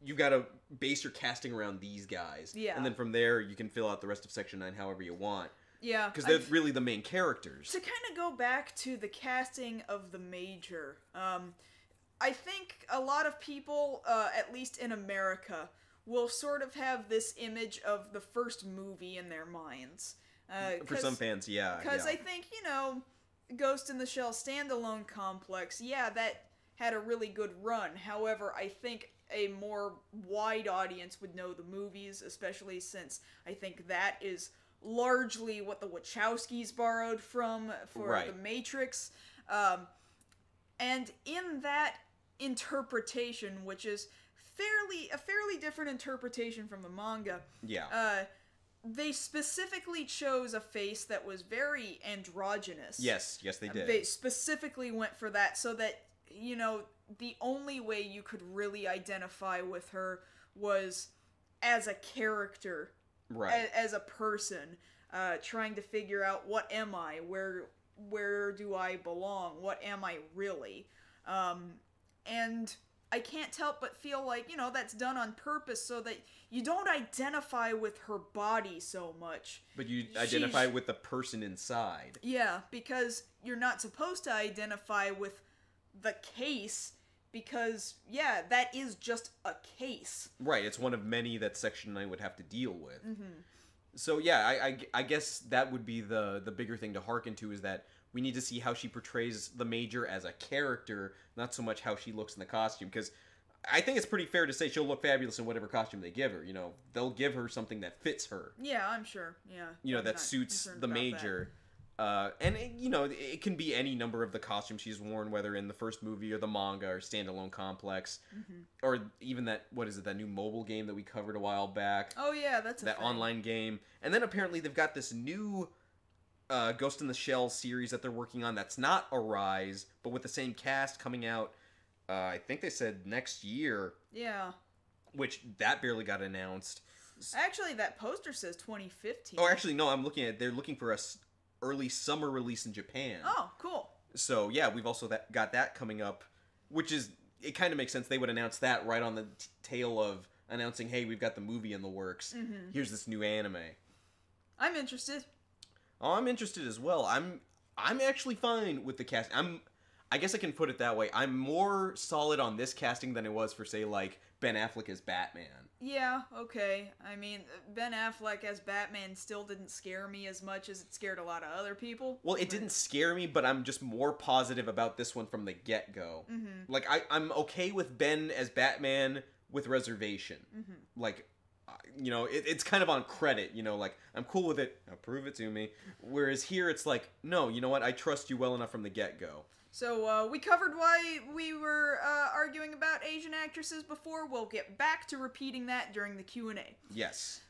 [SPEAKER 2] You've got to base your casting around these guys.
[SPEAKER 1] Yeah.
[SPEAKER 2] And then from there, you can fill out the rest of Section 9 however you want.
[SPEAKER 1] Yeah.
[SPEAKER 2] Because they're really the main characters.
[SPEAKER 1] To kind of go back to the casting of the Major, I think a lot of people, at least in America, will sort of have this image of the first movie in their minds.
[SPEAKER 2] For some fans, yeah.
[SPEAKER 1] Because I think, Ghost in the Shell standalone complex, that had a really good run. However, I think a more wide audience would know the movies, especially since I think that is largely what the Wachowskis borrowed from for The Matrix. And in that interpretation, which is a fairly different interpretation from the manga, they specifically chose a face that was very androgynous.
[SPEAKER 2] Yes, they did.
[SPEAKER 1] They specifically went for that so that you know, the only way you could really identify with her was as a character,
[SPEAKER 2] Right.
[SPEAKER 1] as a person, trying to figure out, what am I? Where do I belong? What am I really? And I can't help but feel like, you know, that's done on purpose so that you don't identify with her body so much.
[SPEAKER 2] But you identify with the person inside.
[SPEAKER 1] Yeah, because you're not supposed to identify with the case, because, yeah, that is just a case.
[SPEAKER 2] Right, it's one of many that Section 9 would have to deal with. So yeah, I guess that would be the bigger thing to hearken to, is that we need to see how she portrays the Major as a character, not so much how she looks in the costume, because I think it's pretty fair to say she'll look fabulous in whatever costume they give her. You know, they'll give her something that fits her.
[SPEAKER 1] Yeah, I'm sure. Yeah.
[SPEAKER 2] You know,
[SPEAKER 1] I'm
[SPEAKER 2] that
[SPEAKER 1] not
[SPEAKER 2] suits
[SPEAKER 1] concerned
[SPEAKER 2] the
[SPEAKER 1] about
[SPEAKER 2] Major. And, you know, it can be any number of the costumes she's worn, whether in the first movie or the manga or standalone complex. Or even that new mobile game that we covered a while back.
[SPEAKER 1] Oh, yeah, that's
[SPEAKER 2] that online game. And then apparently they've got this new Ghost in the Shell series that they're working on that's not Arise, but with the same cast, coming out, I think they said next year.
[SPEAKER 1] Yeah.
[SPEAKER 2] Which, that barely got announced.
[SPEAKER 1] Actually, that poster says 2015.
[SPEAKER 2] Oh, actually, no, I'm looking at it. They're looking for a early summer release in Japan.
[SPEAKER 1] Oh, cool.
[SPEAKER 2] So, yeah, we've also got that coming up, which is, it kind of makes sense. They would announce that right on the tail of announcing, hey, we've got the movie in the works. Here's this new anime.
[SPEAKER 1] I'm interested.
[SPEAKER 2] Oh, I'm interested as well. I'm actually fine with the cast. I guess I can put it that way. I'm more solid on this casting than it was for, say, like, Ben Affleck as Batman.
[SPEAKER 1] Yeah, okay. I mean, Ben Affleck as Batman still didn't scare me as much as it scared a lot of other people.
[SPEAKER 2] Well, it didn't scare me, but I'm just more positive about this one from the get-go. Like, I'm okay with Ben as Batman with reservation. Like, you know, it's kind of on credit, you know, like, I'm cool with it, now prove it to me. Whereas here, it's like, no, you know what, I trust you well enough from the get-go.
[SPEAKER 1] So, we covered why we were arguing about Asian actresses before. We'll get back to repeating that during the Q&A.
[SPEAKER 2] Yes.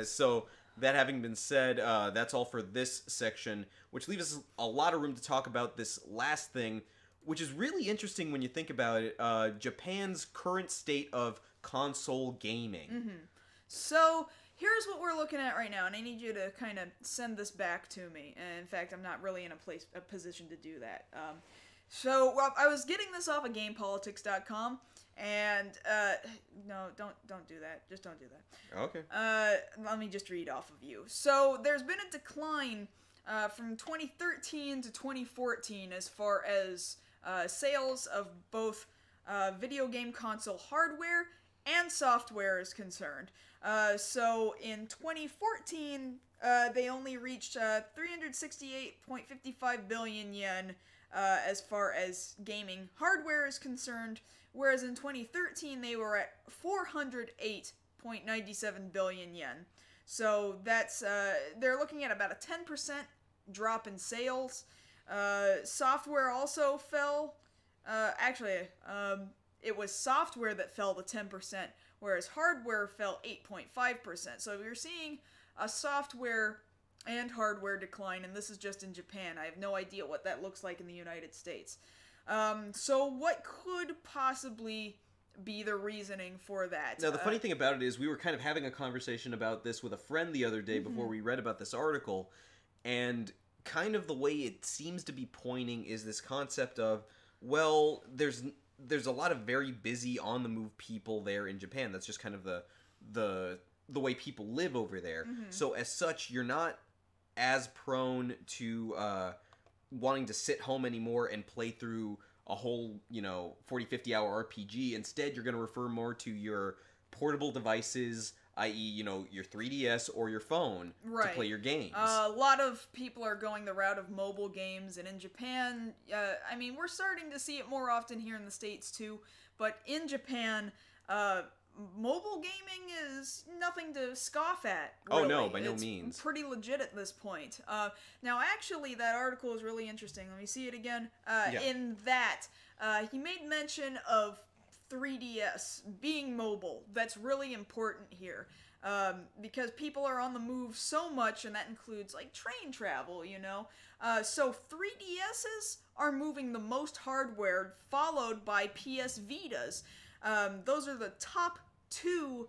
[SPEAKER 2] So, that having been said, that's all for this section, which leaves us a lot of room to talk about this last thing, which is really interesting when you think about it, Japan's current state of console gaming.
[SPEAKER 1] So, here's what we're looking at right now, and I need you to kind of send this back to me. And in fact, I'm not really in a position to do that. So, I was getting this off of GamePolitics.com, and no, don't do that. Just don't do that.
[SPEAKER 2] Okay.
[SPEAKER 1] Let me just read off of you. So, there's been a decline from 2013 to 2014 as far as sales of both video game console hardware and software is concerned. So in 2014, they only reached 368.55 billion yen as far as gaming hardware is concerned, whereas in 2013 they were at 408.97 billion yen. So that's they're looking at about a 10% drop in sales. Software also fell. It was software that fell to 10%, whereas hardware fell 8.5%. So you're seeing a software and hardware decline, and this is just in Japan. I have no idea what that looks like in the United States. So what could possibly be the reasoning for that?
[SPEAKER 2] Now, the funny thing about it is we were kind of having a conversation about this with a friend the other day before we read about this article, and kind of the way it seems to be pointing is this concept of, well, there's a lot of very busy on-the-move people there in Japan. That's just kind of the way people live over there. So as such, you're not as prone to wanting to sit home anymore and play through a whole, 40, 50-hour RPG. Instead, you're going to refer more to your portable devices, i.e., your 3DS or your phone to play your games.
[SPEAKER 1] A lot of people are going the route of mobile games, and in Japan, we're starting to see it more often here in the States too, but in Japan, mobile gaming is nothing to scoff at, really.
[SPEAKER 2] Oh no, by no means.
[SPEAKER 1] It's pretty legit at this point. Now, actually, that article is really interesting. Let me see it again. In that, he made mention of 3DS being mobile. That's really important here. because people are on the move so much, and that includes like train travel, you know. So 3DSs are moving the most hardware, followed by PS Vitas. Those are the top 2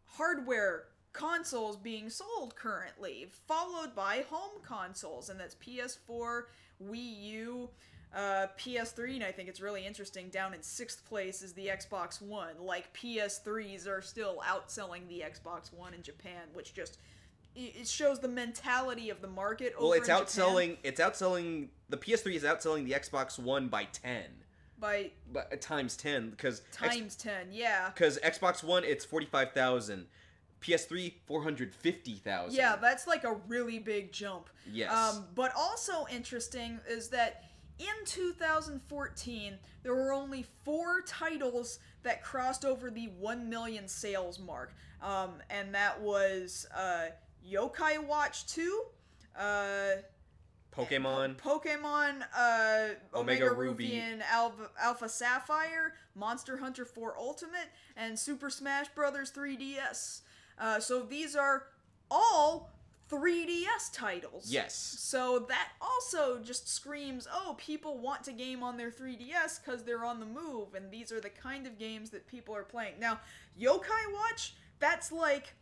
[SPEAKER 1] hardware consoles being sold currently, followed by home consoles, and that's PS4, Wii U, PS3, and I think it's really interesting, down in 6th place is the Xbox One. Like, PS3s are still outselling the Xbox One in Japan, which just, it shows the mentality of the market over in Japan.
[SPEAKER 2] It's outselling, the PS3 is outselling the Xbox One by 10.
[SPEAKER 1] By
[SPEAKER 2] times 10, because...
[SPEAKER 1] Times 10, yeah.
[SPEAKER 2] Because Xbox One, it's 45,000. PS3, 450,000.
[SPEAKER 1] Yeah, that's like a really big jump.
[SPEAKER 2] Yes.
[SPEAKER 1] But also interesting is that in 2014, there were only 4 titles that crossed over the 1 million sales mark. And that was Yokai Watch 2,
[SPEAKER 2] Pokemon,
[SPEAKER 1] Omega Ruby and Alpha Sapphire, Monster Hunter 4 Ultimate, and Super Smash Bros. 3DS. So these are all 3DS titles.
[SPEAKER 2] Yes.
[SPEAKER 1] So that also just screams, oh, people want to game on their 3DS because they're on the move, and these are the kind of games that people are playing. Now, Yokai Watch, that's like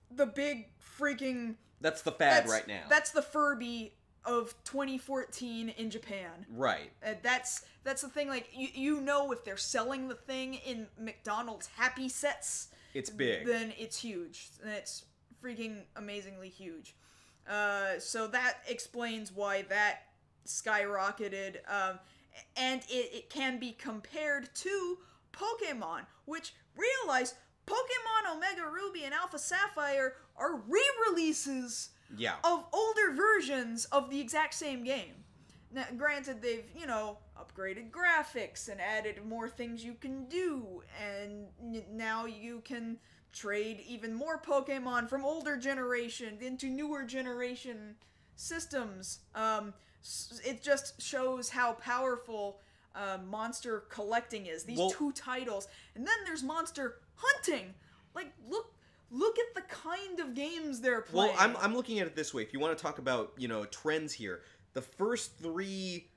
[SPEAKER 1] the big freaking...
[SPEAKER 2] That's the fad right now.
[SPEAKER 1] That's the Furby of 2014 in Japan.
[SPEAKER 2] Right.
[SPEAKER 1] That's the thing, like, you know, if they're selling the thing in McDonald's Happy Sets...
[SPEAKER 2] It's big.
[SPEAKER 1] Then it's huge. And it's freaking amazingly huge. So that explains why that skyrocketed. And it can be compared to Pokemon, which realize Pokemon Omega Ruby and Alpha Sapphire are re-releases of older versions of the exact same game. Now, granted, they've, you know, upgraded graphics and added more things you can do, and now you can trade even more Pokemon from older generation into newer generation systems. It just shows how powerful monster collecting is. These 2 titles. And then there's monster hunting. Like, look at the kind of games they're playing.
[SPEAKER 2] Well, I'm looking at it this way. If you want to talk about, you know, trends here, the first 3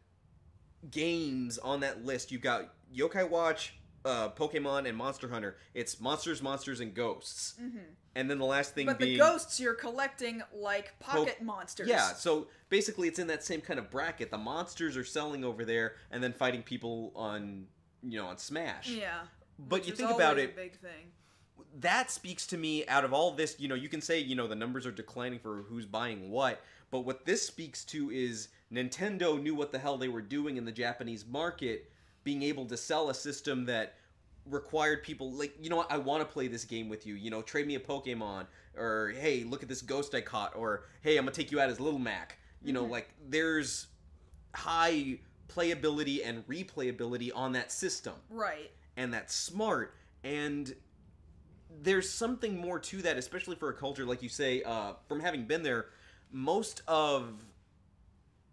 [SPEAKER 2] games on that list, you've got Yokai Watch, Pokemon, and Monster Hunter. It's monsters, monsters, and ghosts. Mm-hmm. And then the last thing being...
[SPEAKER 1] But the ghosts you're collecting like pocket monsters.
[SPEAKER 2] Yeah, so basically it's in that same kind of bracket. The monsters are selling over there and then fighting people on, you know, on Smash.
[SPEAKER 1] Yeah.
[SPEAKER 2] But you think about it...
[SPEAKER 1] A big thing.
[SPEAKER 2] That speaks to me, out of all this, you know, you can say, you know, the numbers are declining for who's buying what, but what this speaks to is Nintendo knew what the hell they were doing in the Japanese market, being able to sell a system that required people, like, you know what, I want to play this game with you, you know, trade me a Pokemon, or, hey, look at this ghost I caught, or, hey, I'm gonna take you out as Little Mac. You know, like, there's high playability and replayability on that system.
[SPEAKER 1] Right.
[SPEAKER 2] And that's smart, and... there's something more to that, especially for a culture, like you say, from having been there, most of,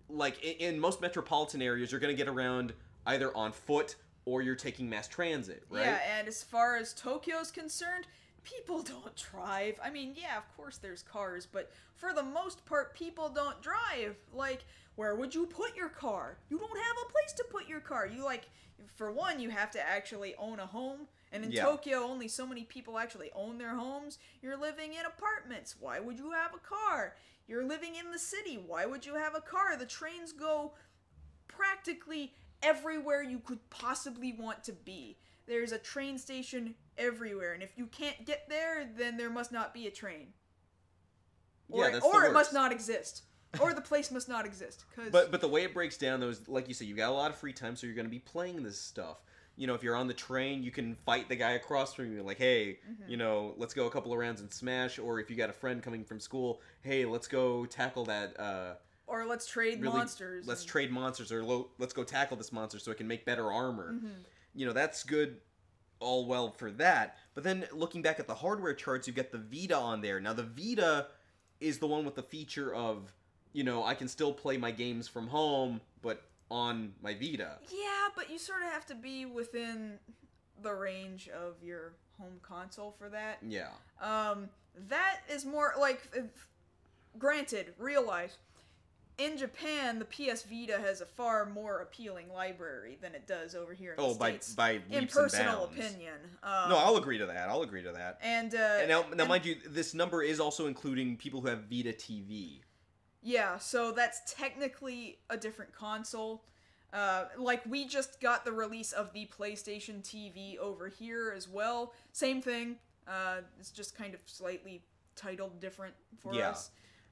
[SPEAKER 2] like, in most metropolitan areas, you're going to get around either on foot or you're taking mass transit, right?
[SPEAKER 1] Yeah, and as far as Tokyo's concerned, people don't drive. I mean, yeah, of course there's cars, but for the most part, people don't drive. Like, where would you put your car? You don't have a place to put your car. You, like, for one, you have to actually own a home. And in Tokyo, only so many people actually own their homes. You're living in apartments. Why would you have a car? You're living in the city. Why would you have a car? The trains go practically everywhere you could possibly want to be. There's a train station everywhere. And if you can't get there, then there must not be a train. Or it must not exist. Or the place must not exist.
[SPEAKER 2] But the way it breaks down, though, is, like you said, you got a lot of free time, so you're going to be playing this stuff. You know, if you're on the train, you can fight the guy across from you. Like, hey, you know, let's go a couple of rounds in Smash. Or if you got a friend coming from school, hey, let's go tackle that.
[SPEAKER 1] Or let's trade monsters.
[SPEAKER 2] Let's trade monsters. Or let's go tackle this monster so it can make better armor. You know, that's good, all well for that. But then looking back at the hardware charts, you get the Vita on there. Now, the Vita is the one with the feature of, you know, I can still play my games from home, but on my Vita.
[SPEAKER 1] Yeah, but you sort of have to be within the range of your home console for that.
[SPEAKER 2] Yeah.
[SPEAKER 1] That is more like, granted, realize, in Japan, the PS Vita has a far more appealing library than it does over here in the States.
[SPEAKER 2] by leaps
[SPEAKER 1] in personal
[SPEAKER 2] and bounds.
[SPEAKER 1] opinion.
[SPEAKER 2] No, I'll agree to that.
[SPEAKER 1] And
[SPEAKER 2] now, mind you, this number is also including people who have Vita TV.
[SPEAKER 1] Yeah, so that's technically a different console. Like, we just got the release of the PlayStation TV over here as well. Same thing. It's just kind of slightly titled different for us.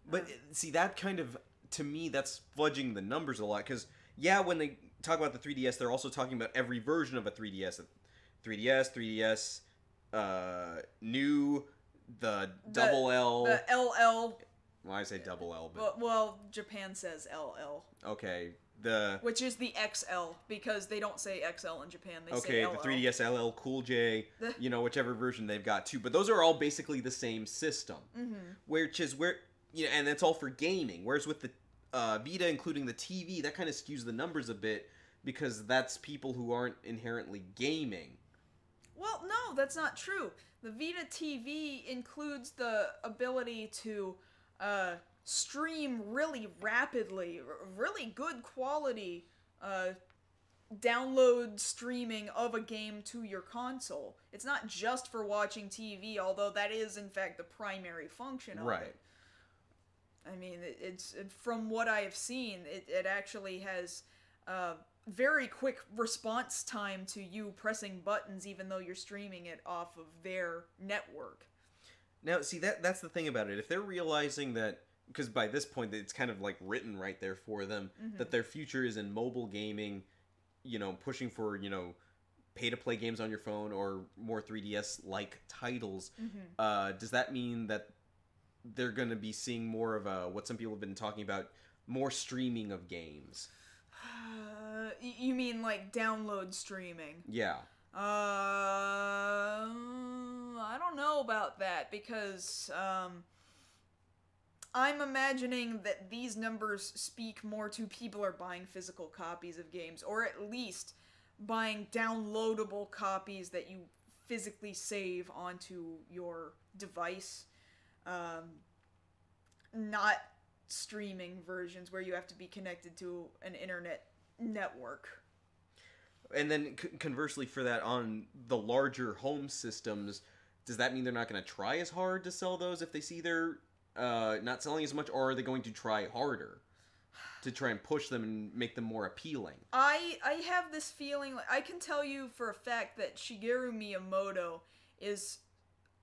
[SPEAKER 2] But see, that kind of, to me, that's fudging the numbers a lot. Because, yeah, when they talk about the 3DS, they're also talking about every version of a 3DS. 3DS, new, the double L.
[SPEAKER 1] The LL.
[SPEAKER 2] Well, I say double L, but...
[SPEAKER 1] Well, Japan says LL.
[SPEAKER 2] Okay,
[SPEAKER 1] which is the XL, because they don't say XL in Japan, they
[SPEAKER 2] say LL. Okay, the 3DS LL, Cool J, whichever version they've got too. But those are all basically the same system. Mm-hmm. Which is where... and that's all for gaming. Whereas with the Vita, including the TV, that kind of skews the numbers a bit, because that's people who aren't inherently gaming.
[SPEAKER 1] Well, no, that's not true. The Vita TV includes the ability to stream really rapidly, really good quality download streaming of a game to your console. It's not just for watching TV, although that is in fact the primary function of it. I mean, it's from what I have seen, it actually has very quick response time to you pressing buttons, even though you're streaming it off of their network.
[SPEAKER 2] Now, see, that's the thing about it. If they're realizing that, because by this point it's kind of like written right there for them, that their future is in mobile gaming, pushing for, pay-to-play games on your phone or more 3DS-like titles, does that mean that they're going to be seeing more of what some people have been talking about, more streaming of games?
[SPEAKER 1] You mean like download streaming?
[SPEAKER 2] Yeah.
[SPEAKER 1] I don't know about that, because I'm imagining that these numbers speak more to people are buying physical copies of games, or at least buying downloadable copies that you physically save onto your device. Not streaming versions where you have to be connected to an internet network.
[SPEAKER 2] And then conversely for that, on the larger home systems, does that mean they're not going to try as hard to sell those if they see they're not selling as much, or are they going to try harder to try and push them and make them more appealing?
[SPEAKER 1] I have this feeling, like, I can tell you for a fact that Shigeru Miyamoto is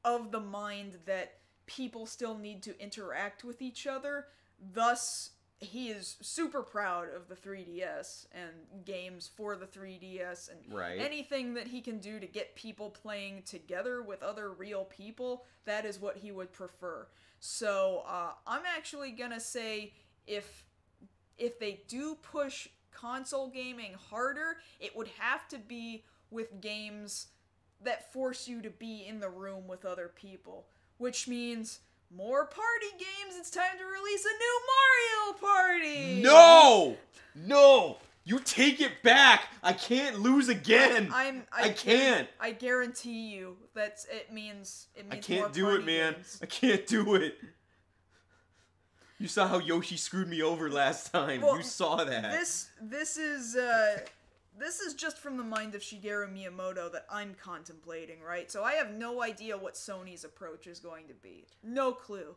[SPEAKER 1] of the mind that people still need to interact with each other, thus he is super proud of the 3DS and games for the 3DS and anything that he can do to get people playing together with other real people, that is what he would prefer. So I'm actually gonna say if they do push console gaming harder, it would have to be with games that force you to be in the room with other people, which means more party games. It's time to release a new Mario Party!
[SPEAKER 2] No! You take it back! I can't lose again! I can't!
[SPEAKER 1] I guarantee you it means
[SPEAKER 2] I can't
[SPEAKER 1] more
[SPEAKER 2] do
[SPEAKER 1] party
[SPEAKER 2] it, man.
[SPEAKER 1] games.
[SPEAKER 2] I can't do it. You saw how Yoshi screwed me over last time.
[SPEAKER 1] Well,
[SPEAKER 2] you saw that.
[SPEAKER 1] This is just from the mind of Shigeru Miyamoto that I'm contemplating, right? So I have no idea what Sony's approach is going to be. No clue.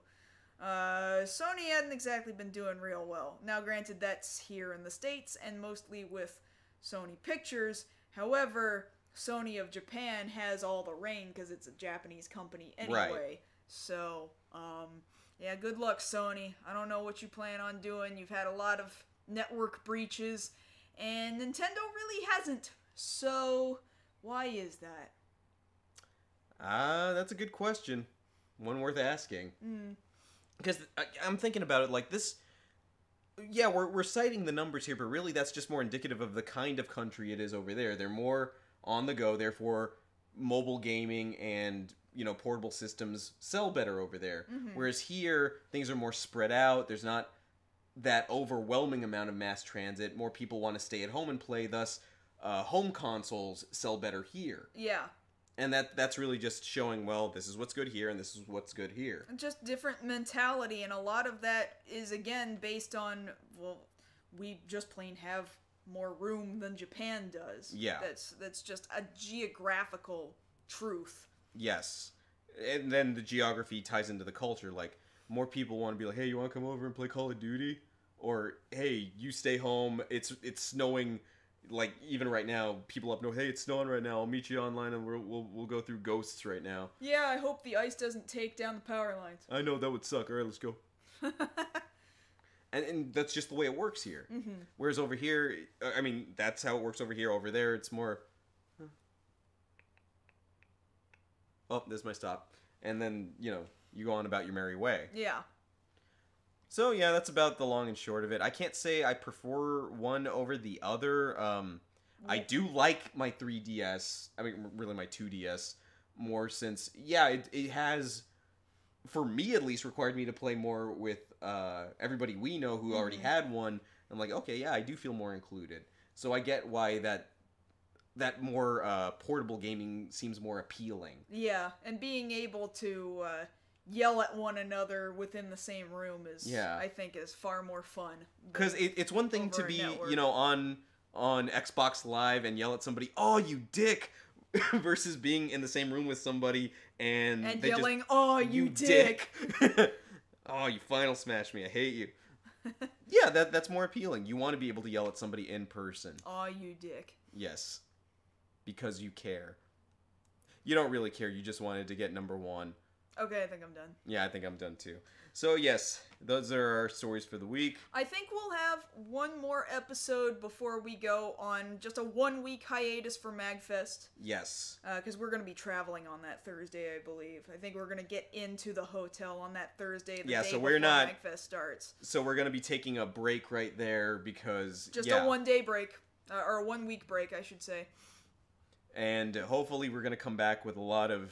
[SPEAKER 1] Sony hadn't exactly been doing real well. Now, granted, that's here in the States and mostly with Sony Pictures. However, Sony of Japan has all the reign because it's a Japanese company anyway.
[SPEAKER 2] Right.
[SPEAKER 1] So, yeah, good luck, Sony. I don't know what you plan on doing. You've had a lot of network breaches, and Nintendo really hasn't. So, why is that?
[SPEAKER 2] That's a good question. One worth asking. Because I'm thinking about it like this. Yeah, we're citing the numbers here, but really that's just more indicative of the kind of country it is over there. They're more on the go, therefore mobile gaming and, portable systems sell better over there. Whereas here, things are more spread out. There's not that overwhelming amount of mass transit. More people want to stay at home and play, thus home consoles sell better here.
[SPEAKER 1] Yeah.
[SPEAKER 2] And that's really just showing, well, this is what's good here, and this is what's good here.
[SPEAKER 1] Just different mentality, and a lot of that is, again, based on, well, we just plain have more room than Japan does.
[SPEAKER 2] Yeah.
[SPEAKER 1] That's just a geographical truth.
[SPEAKER 2] Yes. And then the geography ties into the culture. Like, more people want to be like, hey, you want to come over and play Call of Duty? Or, hey, you stay home, it's snowing. Like, even right now, people up north, hey, it's snowing right now, I'll meet you online and we'll go through ghosts right now.
[SPEAKER 1] Yeah, I hope the ice doesn't take down the power lines.
[SPEAKER 2] I know, that would suck. Alright, let's go. and that's just the way it works here. Mm-hmm. Whereas over here, I mean, that's how it works over here. Over there, it's more... Oh, there's my stop. And then, you know, you go on about your merry way.
[SPEAKER 1] Yeah.
[SPEAKER 2] So, yeah, that's about the long and short of it. I can't say I prefer one over the other. I do like my 3DS, I mean, really my 2DS, more since, yeah, it has, for me at least, required me to play more with everybody we know who already had one. I'm like, okay, yeah, I do feel more included. So I get why that more portable gaming seems more appealing.
[SPEAKER 1] Yeah, and being able to... yell at one another within the same room is, I think, is far more fun.
[SPEAKER 2] Because it's one thing to be, you know, on Xbox Live and yell at somebody, oh, you dick, versus being in the same room with somebody and they
[SPEAKER 1] yelling,
[SPEAKER 2] just,
[SPEAKER 1] oh, you dick.
[SPEAKER 2] Oh, you final smashed me, I hate you. Yeah, that's more appealing. You want to be able to yell at somebody in person.
[SPEAKER 1] Oh, you dick.
[SPEAKER 2] Yes. Because you care. You don't really care, you just wanted to get number one.
[SPEAKER 1] Okay, I think I'm done.
[SPEAKER 2] Yeah, I think I'm done too. So yes, those are our stories for the week.
[SPEAKER 1] I think we'll have one more episode before we go on just a 1-week hiatus for MagFest.
[SPEAKER 2] Yes.
[SPEAKER 1] Because we're going to be traveling on that Thursday, I believe. I think we're going to get into the hotel on that Thursday, the day
[SPEAKER 2] so
[SPEAKER 1] before MagFest starts.
[SPEAKER 2] So we're going to be taking a break right there because,
[SPEAKER 1] just a 1-day break. Or a 1-week break, I should say.
[SPEAKER 2] And hopefully we're going to come back with a lot of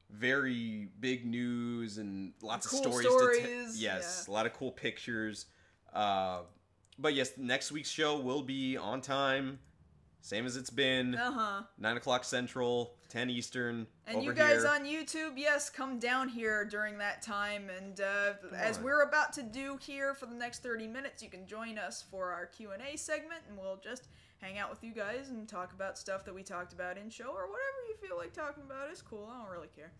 [SPEAKER 2] very big news and lots
[SPEAKER 1] cool
[SPEAKER 2] of stories. Yes, a lot of cool pictures. But yes, next week's show will be on time, same as it's been. 9 o'clock Central, 10 Eastern.
[SPEAKER 1] And
[SPEAKER 2] over
[SPEAKER 1] you guys
[SPEAKER 2] here.
[SPEAKER 1] on YouTube, yes, come down here during that time. And as we're about to do here for the next 30 minutes, you can join us for our Q&A segment, and we'll just hang out with you guys and talk about stuff that we talked about in show, or whatever you feel like talking about is cool. I don't really care.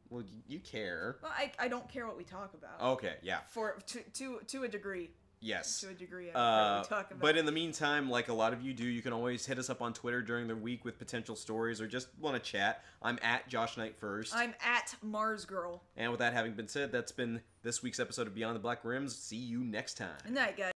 [SPEAKER 2] Well, you care.
[SPEAKER 1] Well, I don't care what we talk about.
[SPEAKER 2] Okay, yeah.
[SPEAKER 1] To a degree.
[SPEAKER 2] Yes.
[SPEAKER 1] To a degree, I don't care what we talk about.
[SPEAKER 2] But in the meantime, like a lot of you do, you can always hit us up on Twitter during the week with potential stories or just want to chat. I'm at Josh Knight First.
[SPEAKER 1] I'm at Mars Girl.
[SPEAKER 2] And with that having been said, that's been this week's episode of Beyond the Black Rims. See you next time.
[SPEAKER 1] Good night, guys.